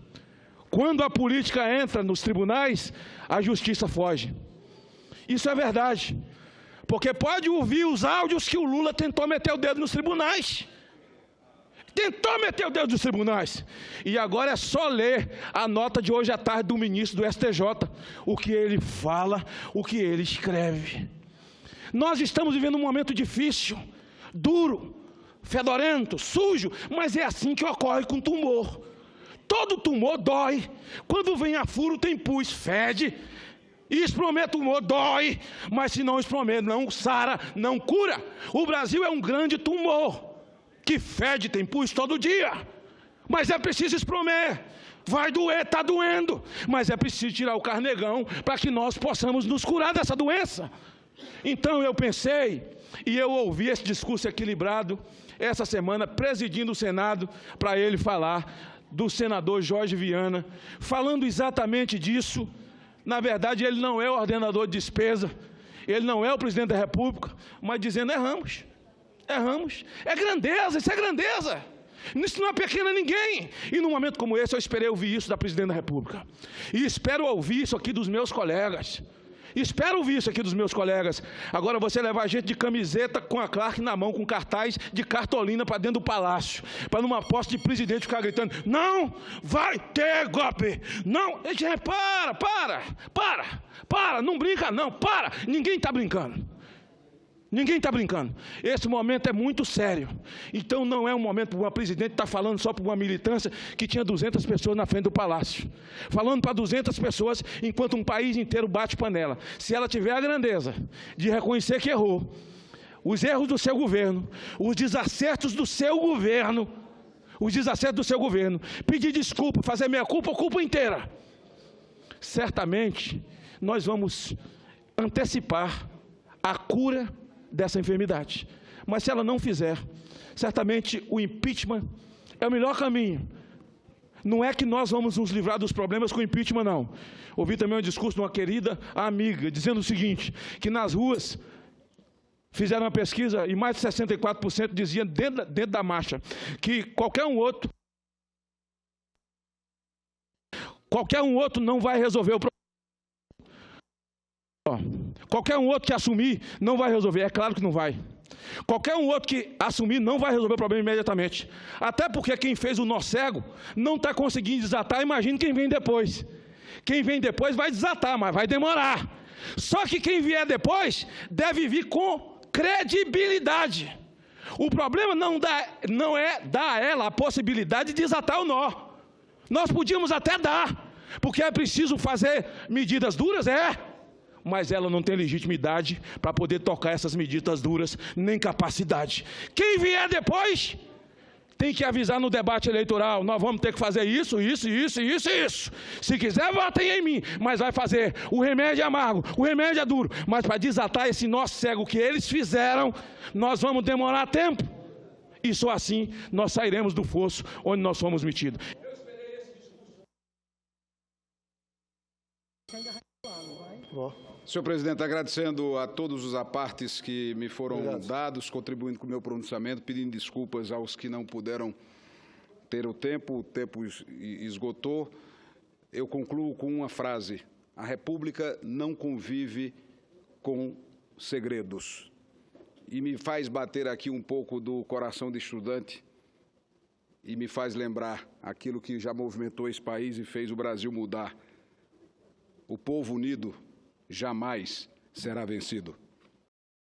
quando a política entra nos tribunais, a justiça foge. Isso é verdade. Porque pode ouvir os áudios que o Lula tentou meter o dedo nos tribunais. tentou meter o dedo nos tribunais. E agora é só ler a nota de hoje à tarde do ministro do STJ, o que ele fala, o que ele escreve. Nós estamos vivendo um momento difícil, duro, fedorento, sujo, mas é assim que ocorre com tumor. Todo tumor dói. Quando vem a furo, tem pus, fede. Espromê tumor dói, mas se não espromê, não sara, não cura. O Brasil é um grande tumor, que fede, tem pus todo dia. Mas é preciso espromê. Vai doer, está doendo. Mas é preciso tirar o carnegão para que nós possamos nos curar dessa doença. Então eu pensei, e eu ouvi esse discurso equilibrado, essa semana, presidindo o Senado, para ele falar do senador Jorge Viana, falando exatamente disso. Na verdade, ele não é o ordenador de despesa, ele não é o presidente da República, mas dizendo: erramos, erramos. É grandeza, isso é grandeza. Isso não é pequeno a ninguém. E num momento como esse, eu esperei ouvir isso da presidente da República. E espero ouvir isso aqui dos meus colegas. Espero ouvir isso aqui dos meus colegas. Agora você levar gente de camiseta com a Clark na mão, com cartaz de cartolina para dentro do palácio, para numa posse de presidente ficar gritando: não vai ter golpe, não. Gente, para, não brinca não, para, ninguém está brincando. Ninguém está brincando. Esse momento é muito sério. Então não é um momento para uma presidente estar falando só para uma militância que tinha 200 pessoas na frente do palácio. Falando para 200 pessoas enquanto um país inteiro bate panela. Se ela tiver a grandeza de reconhecer que errou, os erros do seu governo, os desacertos do seu governo, pedir desculpa, fazer meia-culpa ou culpa inteira, certamente nós vamos antecipar a cura dessa enfermidade. Mas se ela não fizer, certamente o impeachment é o melhor caminho. Não é que nós vamos nos livrar dos problemas com o impeachment, não. Ouvi também um discurso de uma querida amiga, dizendo o seguinte, que nas ruas fizeram uma pesquisa e mais de 64% diziam dentro da marcha que qualquer um outro não vai resolver o problema. Qualquer um outro que assumir não vai resolver, é claro que não vai. Qualquer um outro que assumir não vai resolver o problema imediatamente. Até porque quem fez o nó cego não está conseguindo desatar, imagine quem vem depois. Quem vem depois vai desatar, mas vai demorar. Só que quem vier depois deve vir com credibilidade. O problema não é dar a ela a possibilidade de desatar o nó. Nós podíamos até dar, porque é preciso fazer medidas duras, mas ela não tem legitimidade para poder tocar essas medidas duras, nem capacidade. Quem vier depois tem que avisar no debate eleitoral: nós vamos ter que fazer isso. Se quiser, votem em mim, mas vai fazer. O remédio é amargo, o remédio é duro, mas para desatar esse nó cego que eles fizeram, nós vamos demorar tempo. E só assim nós sairemos do fosso onde nós fomos metidos. Senhor presidente, agradecendo a todos os apartes que me foram dados, contribuindo com o meu pronunciamento, pedindo desculpas aos que não puderam ter o tempo esgotou. Eu concluo com uma frase: a República não convive com segredos. E me faz bater aqui um pouco do coração de estudante e me faz lembrar aquilo que já movimentou esse país e fez o Brasil mudar. O povo unido jamais será vencido.